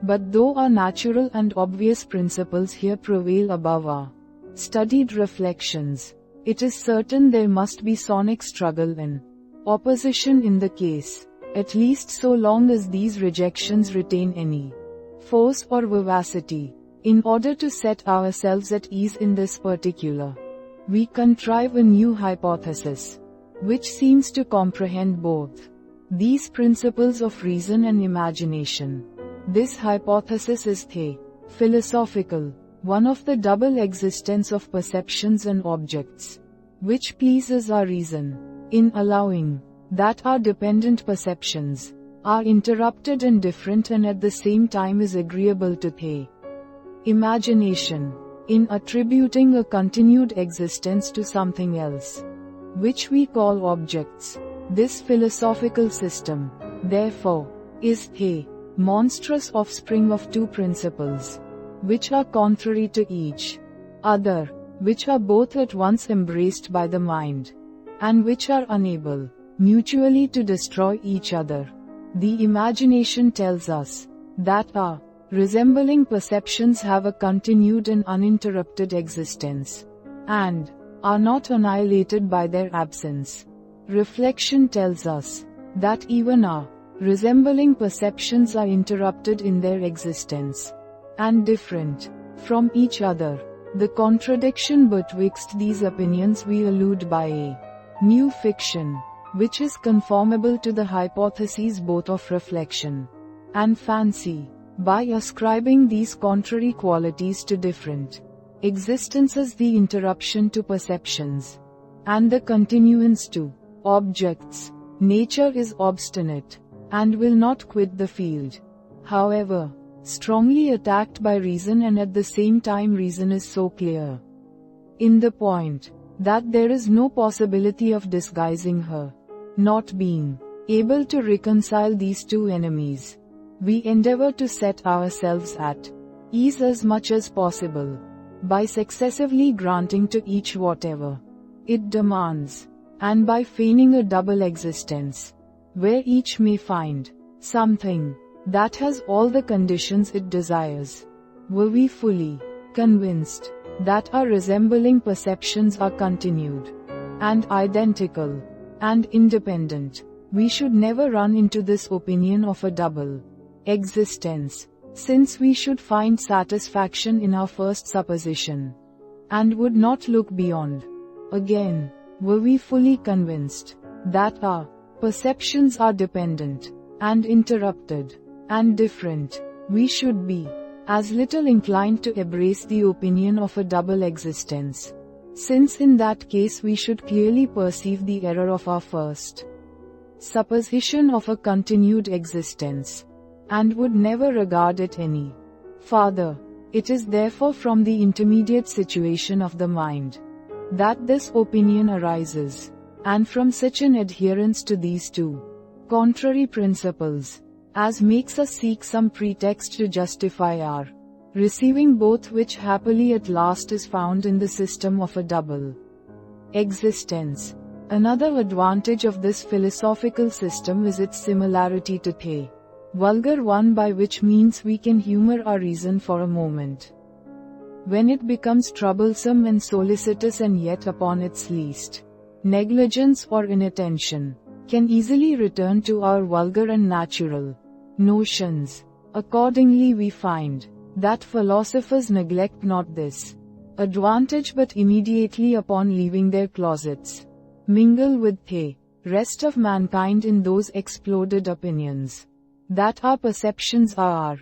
S1: But though our natural and obvious principles here prevail above our studied reflections, it is certain there must be sonic struggle and opposition in the case, at least so long as these rejections retain any force or vivacity. In order to set ourselves at ease in this particular, we contrive a new hypothesis, which seems to comprehend both these principles of reason and imagination. This hypothesis is the philosophical one of the double existence of perceptions and objects, which pleases our reason, in allowing that our dependent perceptions are interrupted and different, and at the same time is agreeable to the imagination, in attributing a continued existence to something else, which we call objects. This philosophical system, therefore, is the monstrous offspring of two principles, which are contrary to each other, which are both at once embraced by the mind, and which are unable mutually to destroy each other. The imagination tells us that our resembling perceptions have a continued and uninterrupted existence, and are not annihilated by their absence. Reflection tells us that even our resembling perceptions are interrupted in their existence, and different from each other. The contradiction betwixt these opinions we allude by a new fiction, which is conformable to the hypotheses both of reflection and fancy, by ascribing these contrary qualities to different existences, the interruption to perceptions, and the continuance to objects. Nature is obstinate, and will not quit the field, however strongly attacked by reason, and at the same time reason is so clear in the point that there is no possibility of disguising her. Not being able to reconcile these two enemies, we endeavor to set ourselves at ease as much as possible, by successively granting to each whatever it demands, and by feigning a double existence, where each may find something that has all the conditions it desires. Were we fully convinced that our resembling perceptions are continued, and identical, and independent, we should never run into this opinion of a double existence, since we should find satisfaction in our first supposition, and would not look beyond. Again, were we fully convinced that our perceptions are dependent, and interrupted, and different, we should be as little inclined to embrace the opinion of a double existence, since in that case we should clearly perceive the error of our first supposition of a continued existence, and would never regard it any farther. It is therefore from the intermediate situation of the mind that this opinion arises, and from such an adherence to these two contrary principles, as makes us seek some pretext to justify our receiving both, which happily at last is found in the system of a double existence. Another advantage of this philosophical system is its similarity to the vulgar one, by which means we can humor our reason for a moment, when it becomes troublesome and solicitous, and yet upon its least negligence or inattention, can easily return to our vulgar and natural notions. Accordingly, we find that philosophers neglect not this advantage but immediately upon leaving their closets, mingle with the rest of mankind in those exploded opinions that our perceptions are our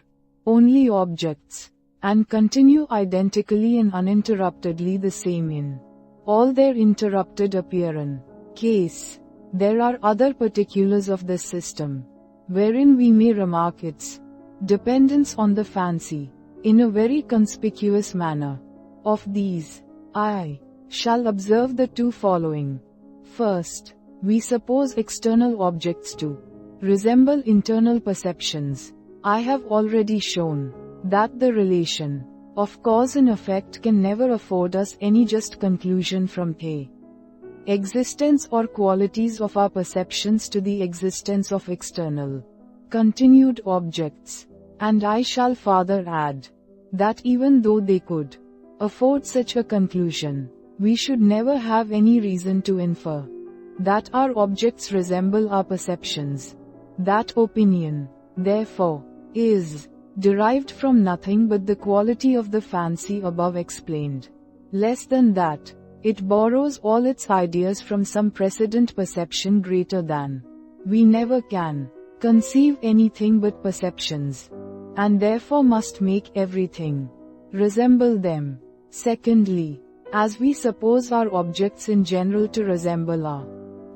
S1: only objects, and continue identically and uninterruptedly the same in all their interrupted appearance. Case. There are other particulars of this system, wherein we may remark its dependence on the fancy, in a very conspicuous manner. Of these, I shall observe the two following. First, we suppose external objects to resemble internal perceptions. I have already shown that the relation of cause and effect can never afford us any just conclusion from the existence or qualities of our perceptions to the existence of external continued objects. And I shall further add that even though they could afford such a conclusion, we should never have any reason to infer that our objects resemble our perceptions. That opinion, therefore, is derived from nothing but the quality of the fancy above explained. Less than that, it borrows all its ideas from some precedent perception greater than. We never can conceive anything but perceptions, and therefore must make everything resemble them. Secondly, as we suppose our objects in general to resemble our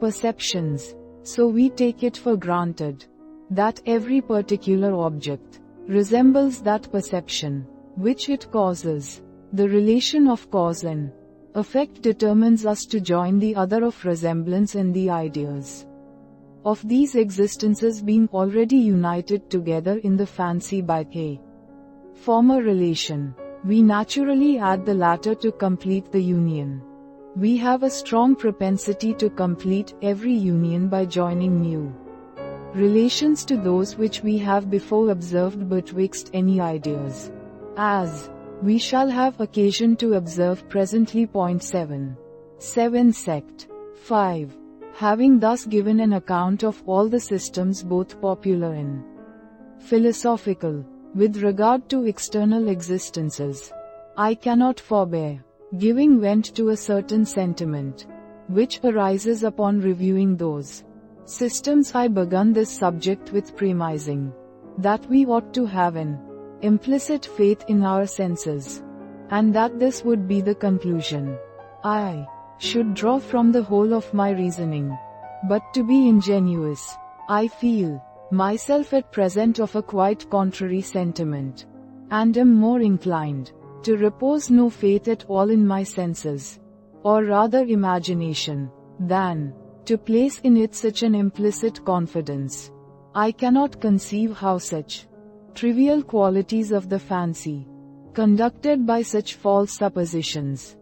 S1: perceptions, so we take it for granted that every particular object resembles that perception which it causes. The relation of cause and effect determines us to join the other of resemblance in the ideas of these existences being already united together in the fancy by a former relation. We naturally add the latter to complete the union. We have a strong propensity to complete every union by joining new relations to those which we have before observed betwixt any ideas, as we shall have occasion to observe presently. Point 7. Sect. 5. Having thus given an account of all the systems both popular and philosophical, with regard to external existences, I cannot forbear giving vent to a certain sentiment, which arises upon reviewing those systems. I begun this subject with premising that we ought to have an implicit faith in our senses, and that this would be the conclusion I should draw from the whole of my reasoning. But to be ingenious, I feel myself at present of a quite contrary sentiment, and am more inclined to repose no faith at all in my senses, or rather imagination, than to place in it such an implicit confidence. I cannot conceive how such trivial qualities of the fancy, conducted by such false suppositions,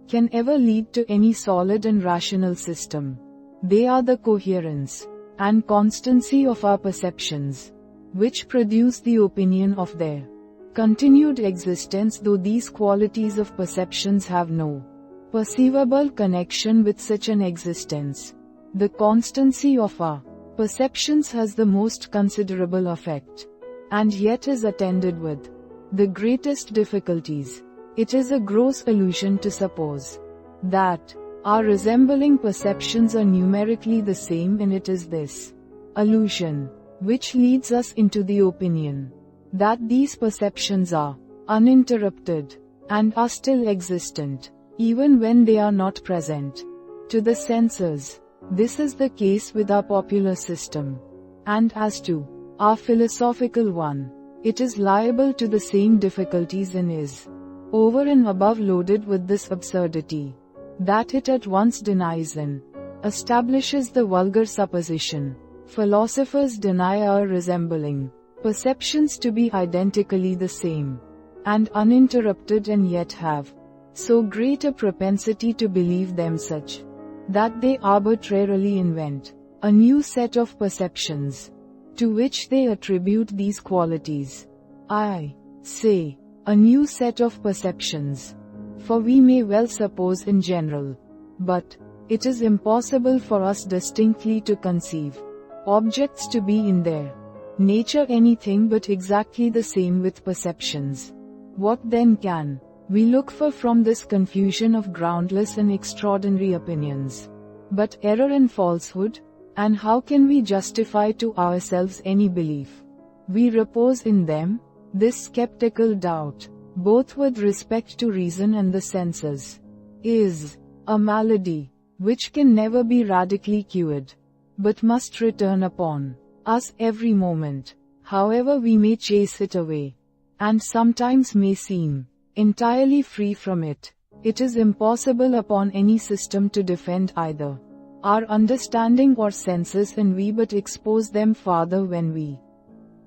S1: can ever lead to any solid and rational system. They are the coherence and constancy of our perceptions, which produce the opinion of their continued existence, though these qualities of perceptions have no perceivable connection with such an existence. The constancy of our perceptions has the most considerable effect, and yet is attended with the greatest difficulties. It is a gross illusion to suppose that our resembling perceptions are numerically the same, and it is this illusion which leads us into the opinion that these perceptions are uninterrupted and are still existent, even when they are not present to the senses. This is the case with our popular system, and as to our philosophical one, it is liable to the same difficulties and is over and above loaded with this absurdity, that it at once denies and establishes the vulgar supposition. Philosophers deny our resembling perceptions to be identically the same and uninterrupted, and yet have so great a propensity to believe them such, that they arbitrarily invent a new set of perceptions, to which they attribute these qualities. I say, a new set of perceptions, for we may well suppose in general, but it is impossible for us distinctly to conceive objects to be in their nature anything but exactly the same with perceptions. What then can We look for from this confusion of groundless and extraordinary opinions. But error and falsehood, and how can we justify to ourselves any belief? We repose in them, this skeptical doubt, both with respect to reason and the senses, is a malady, which can never be radically cured, but must return upon us every moment, however we may chase it away, and sometimes may seem entirely free from it. It is impossible upon any system to defend either our understanding or senses, and we but expose them farther when we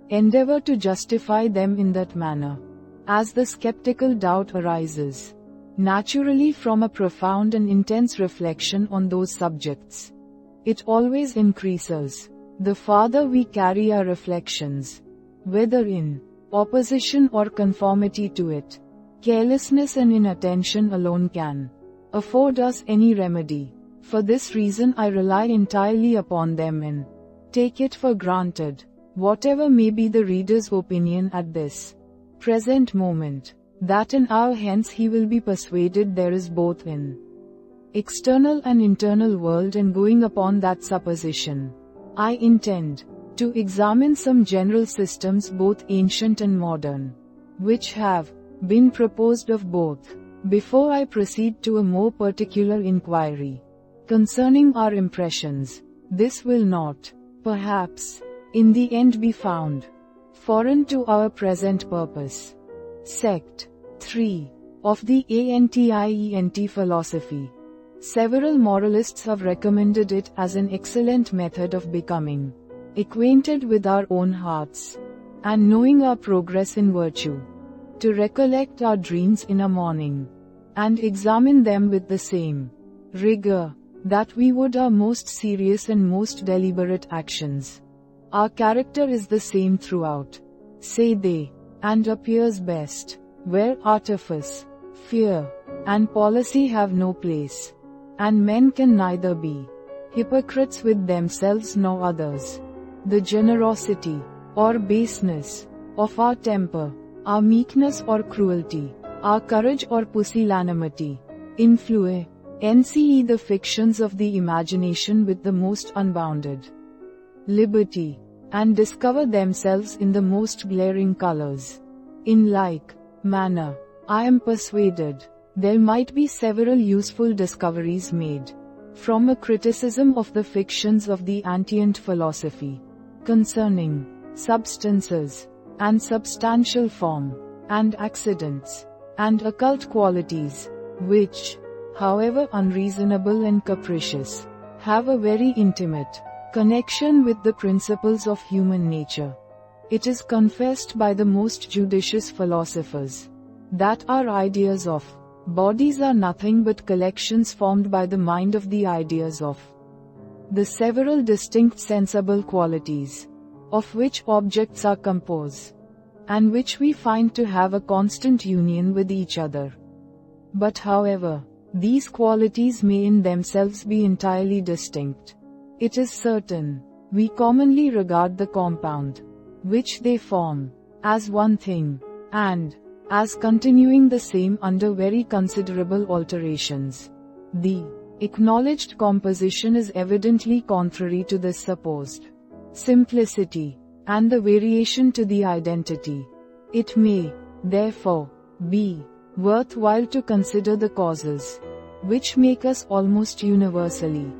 S1: endeavor to justify them in that manner. As the skeptical doubt arises naturally from a profound and intense reflection on those subjects, it always increases the farther we carry our reflections, whether in opposition or conformity to it. Carelessness and inattention alone can afford us any remedy. For this reason I rely entirely upon them and take it for granted, whatever may be the reader's opinion at this present moment, that an hour hence he will be persuaded there is both an external and internal world, and going upon that supposition, I intend to examine some general systems both ancient and modern, which have been proposed of both, before I proceed to a more particular inquiry concerning our impressions. This will not, perhaps, in the end be found foreign to our present purpose. Sect 3 of the Anti-Ent philosophy. Several moralists have recommended it as an excellent method of becoming acquainted with our own hearts, and knowing our progress in virtue, to recollect our dreams in a morning, and examine them with the same rigor that we would our most serious and most deliberate actions. Our character is the same throughout, say they, and appears best where artifice, fear, and policy have no place, and men can neither be hypocrites with themselves nor others. The generosity or baseness of our temper, our meekness or cruelty, our courage or pusillanimity, influence the fictions of the imagination with the most unbounded liberty, and discover themselves in the most glaring colors. In like manner, I am persuaded there might be several useful discoveries made from a criticism of the fictions of the Ant philosophy concerning substances, and substantial form, and accidents, and occult qualities, which, however unreasonable and capricious, have a very intimate connection with the principles of human nature. It is confessed by the most judicious philosophers that our ideas of bodies are nothing but collections formed by the mind of the ideas of the several distinct sensible qualities, of which objects are composed, and which we find to have a constant union with each other. But however these qualities may in themselves be entirely distinct, it is certain we commonly regard the compound which they form as one thing, and as continuing the same under very considerable alterations. The acknowledged composition is evidently contrary to this supposed simplicity, and the variation to the identity. It may, therefore, be worthwhile to consider the causes which make us almost universally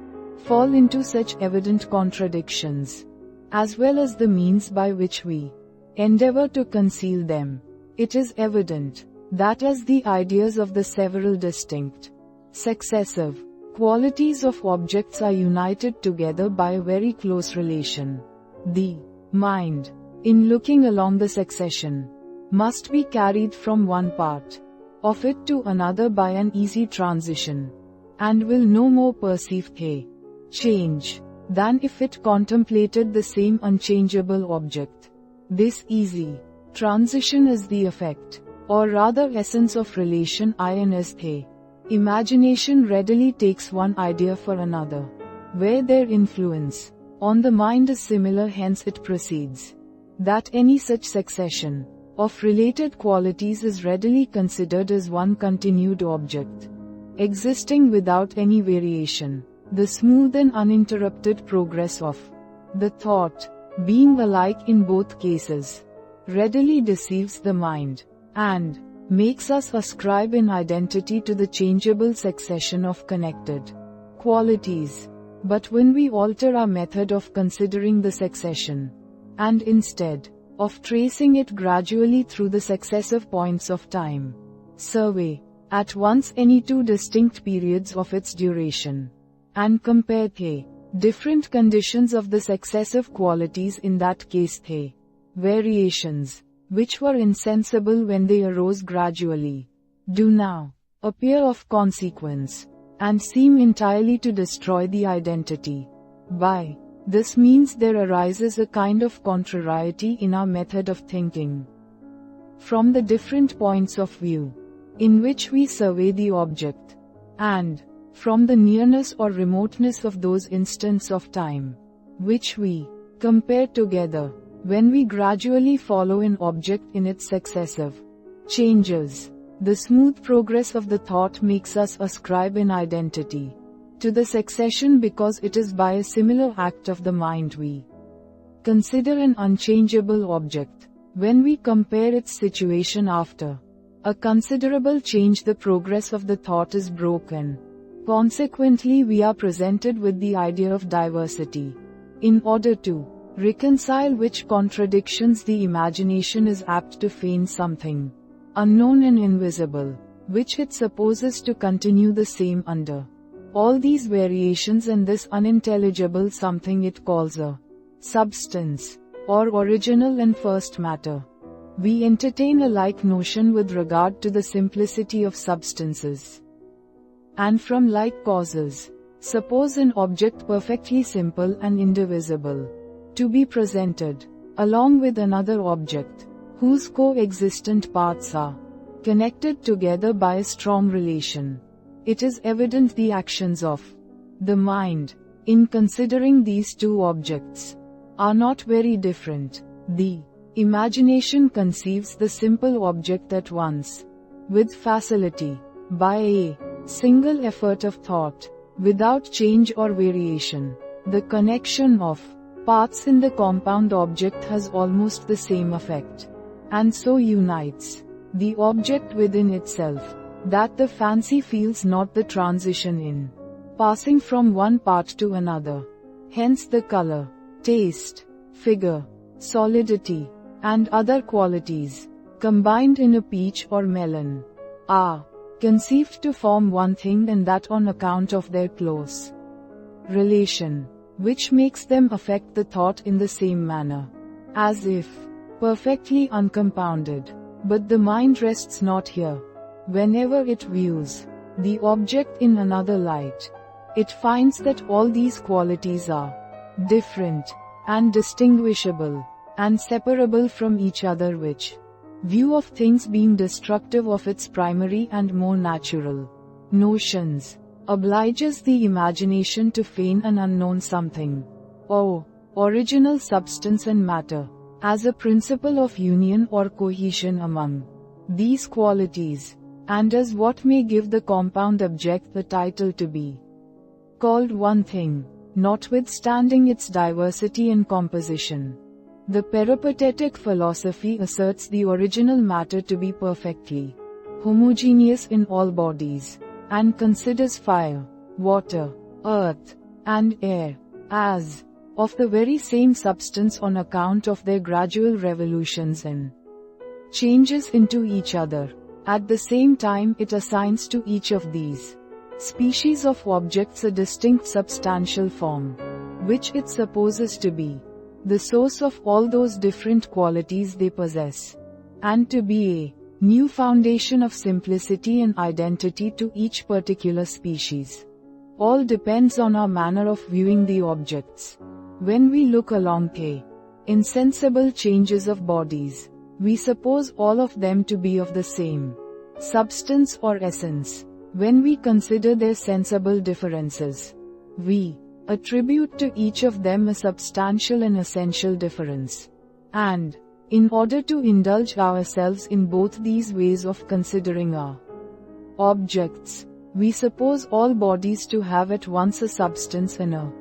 S1: fall into such evident contradictions, as well as the means by which we endeavor to conceal them. It is evident that as the ideas of the several distinct, successive qualities of objects are united together by a very close relation, the mind, in looking along the succession, must be carried from one part of it to another by an easy transition, and will no more perceive a change than if it contemplated the same unchangeable object. This easy transition is the effect, or rather essence of relation is the imagination readily takes one idea for another, where their influence on the mind is similar. Hence it proceeds that any such succession of related qualities is readily considered as one continued object, existing without any variation. The smooth and uninterrupted progress of the thought, being alike in both cases, readily deceives the mind, and makes us ascribe an identity to the changeable succession of connected qualities. But when we alter our method of considering the succession, and instead of tracing it gradually through the successive points of time, survey at once any two distinct periods of its duration, and compare the different conditions of the successive qualities in that case, the variations, which were insensible when they arose gradually, do now appear of consequence, and seem entirely to destroy the identity. By this means there arises a kind of contrariety in our method of thinking. From the different points of view in which we survey the object, and from the nearness or remoteness of those instants of time, which we compare together, when we gradually follow an object in its successive changes, the smooth progress of the thought makes us ascribe an identity to the succession, because it is by a similar act of the mind we consider an unchangeable object. When we compare its situation after a considerable change, the progress of the thought is broken. Consequently, we are presented with the idea of diversity, in order to reconcile which contradictions the imagination is apt to feign something unknown and invisible, which it supposes to continue the same under all these variations, and this unintelligible something it calls a substance, or original and first matter. We entertain a like notion with regard to the simplicity of substances. And from like causes, suppose an object perfectly simple and indivisible to be presented, along with another object, whose coexistent parts are connected together by a strong relation. It is evident the actions of the mind, in considering these two objects, are not very different. The imagination conceives the simple object at once, with facility, by a single effort of thought, without change or variation. The connection of parts in the compound object has almost the same effect, and so unites the object within itself, that the fancy feels not the transition in passing from one part to another. Hence the color, taste, figure, solidity, and other qualities, combined in a peach or melon, are conceived to form one thing, and that on account of their close relation, which makes them affect the thought in the same manner, as if perfectly uncompounded. But the mind rests not here. Whenever it views the object in another light, it finds that all these qualities are different, and distinguishable, and separable from each other, which view of things being destructive of its primary and more natural notions, obliges the imagination to feign an unknown something, or original substance and matter, as a principle of union or cohesion among these qualities, and as what may give the compound object the title to be called one thing, notwithstanding its diversity in composition. The peripatetic philosophy asserts the original matter to be perfectly homogeneous in all bodies, and considers fire, water, earth, and air as of the very same substance on account of their gradual revolutions and changes into each other. At the same time, it assigns to each of these species of objects a distinct substantial form, which it supposes to be the source of all those different qualities they possess, and to be a new foundation of simplicity and identity to each particular species. All depends on our manner of viewing the objects. When we look along the insensible changes of bodies, we suppose all of them to be of the same substance or essence. When we consider their sensible differences, we attribute to each of them a substantial and essential difference, and In order to indulge ourselves in both these ways of considering our objects, we suppose all bodies to have at once a substance and a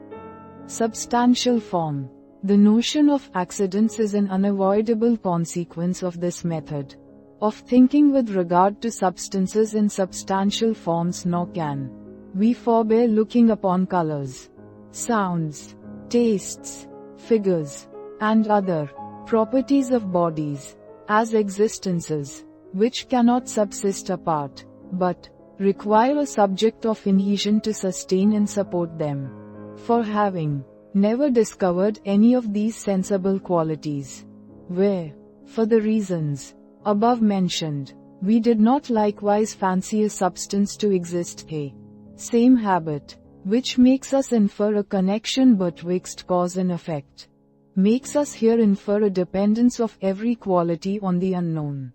S1: substantial form. The notion of accidents is an unavoidable consequence of this method of thinking with regard to substances in substantial forms, nor can we forbear looking upon colors, sounds, tastes, figures, and other properties of bodies as existences which cannot subsist apart, but require a subject of inhesion to sustain and support them. For having never discovered any of these sensible qualities, where, for the reasons above mentioned, we did not likewise fancy a substance to exist, a same habit, which makes us infer a connection betwixt cause and effect, makes us here infer a dependence of every quality on the unknown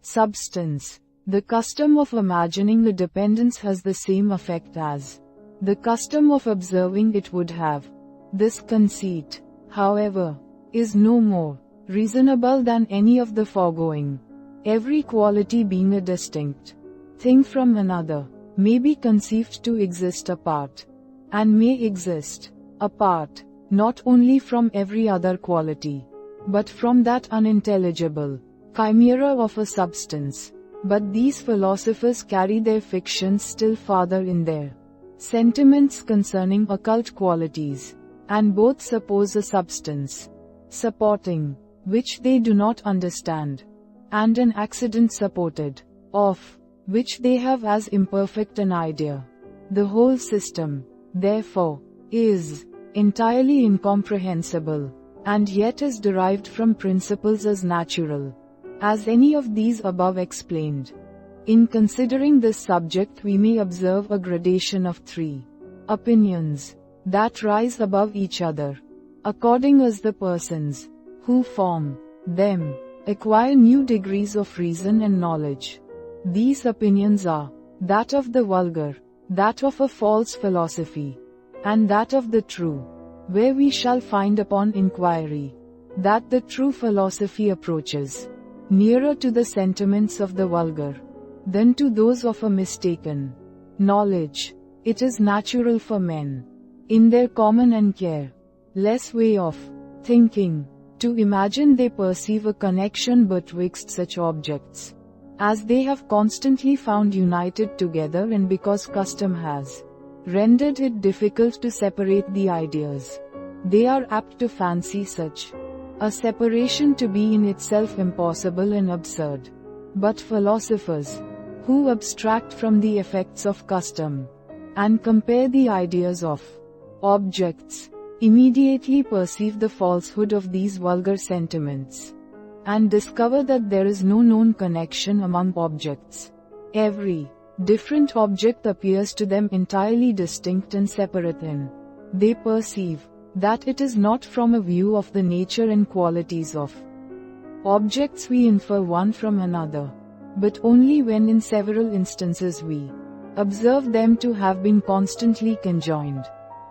S1: substance. The custom of imagining a dependence has the same effect as the custom of observing it would have. This conceit, however, is no more reasonable than any of the foregoing. Every quality being a distinct thing from another, may be conceived to exist apart, and may exist apart, not only from every other quality, but from that unintelligible chimera of a substance. But these philosophers carry their fictions still farther in their sentiments concerning occult qualities, and both suppose a substance supporting which they do not understand, and an accident supported of which they have as imperfect an idea. The whole system, therefore, is entirely incomprehensible, and yet is derived from principles as natural as any of these above explained. In considering this subject, we may observe a gradation of three opinions that rise above each other, according as the persons who form them acquire new degrees of reason and knowledge. These opinions are that of the vulgar, that of a false philosophy, and that of the true, where we shall find upon inquiry that the true philosophy approaches nearer to the sentiments of the vulgar than to those of a mistaken knowledge. It is natural for men, in their common and careless way of thinking, to imagine they perceive a connection betwixt such objects as they have constantly found united together, and because custom has rendered it difficult to separate the ideas, they are apt to fancy such a separation to be in itself impossible and absurd. But philosophers, who abstract from the effects of custom, and compare the ideas of objects, immediately perceive the falsehood of these vulgar sentiments, and discover that there is no known connection among objects. Every different object appears to them entirely distinct and separate, and they perceive that it is not from a view of the nature and qualities of objects we infer one from another, but only when in several instances we observe them to have been constantly conjoined.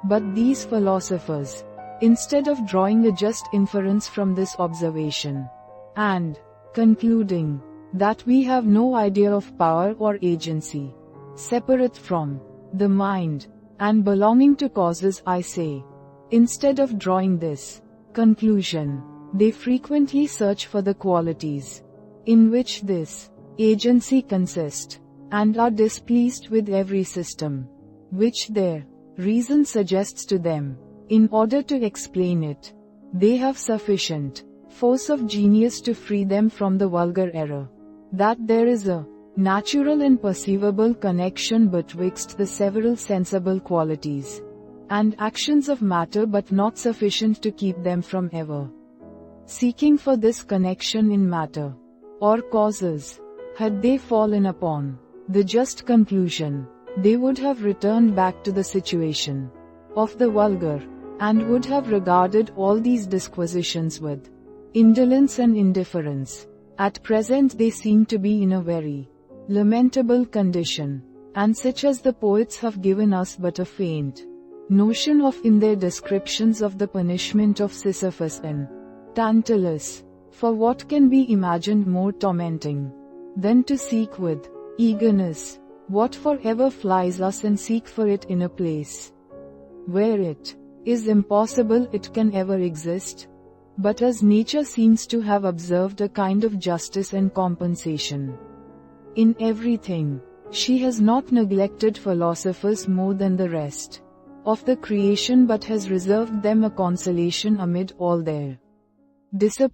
S1: But these philosophers, instead of drawing a just inference from this observation, and concluding that we have no idea of power or agency, separate from the mind, and belonging to causes, I say, instead of drawing this conclusion, they frequently search for the qualities in which this agency consists, and are displeased with every system which their reason suggests to them. In order to explain it, they have sufficient force of genius to free them from the vulgar error that there is a natural and perceivable connection betwixt the several sensible qualities and actions of matter, but not sufficient to keep them from ever seeking for this connection in matter or causes. Had they fallen upon the just conclusion, they would have returned back to the situation of the vulgar, and would have regarded all these disquisitions with indolence and indifference. At present they seem to be in a very lamentable condition, and such as the poets have given us but a faint notion of in their descriptions of the punishment of Sisyphus and Tantalus. For what can be imagined more tormenting than to seek with eagerness what forever flies us and seek for it in a place where it is impossible it can ever exist? But as nature seems to have observed a kind of justice and compensation in everything, she has not neglected philosophers more than the rest of the creation, but has reserved them a consolation amid all their disappointments.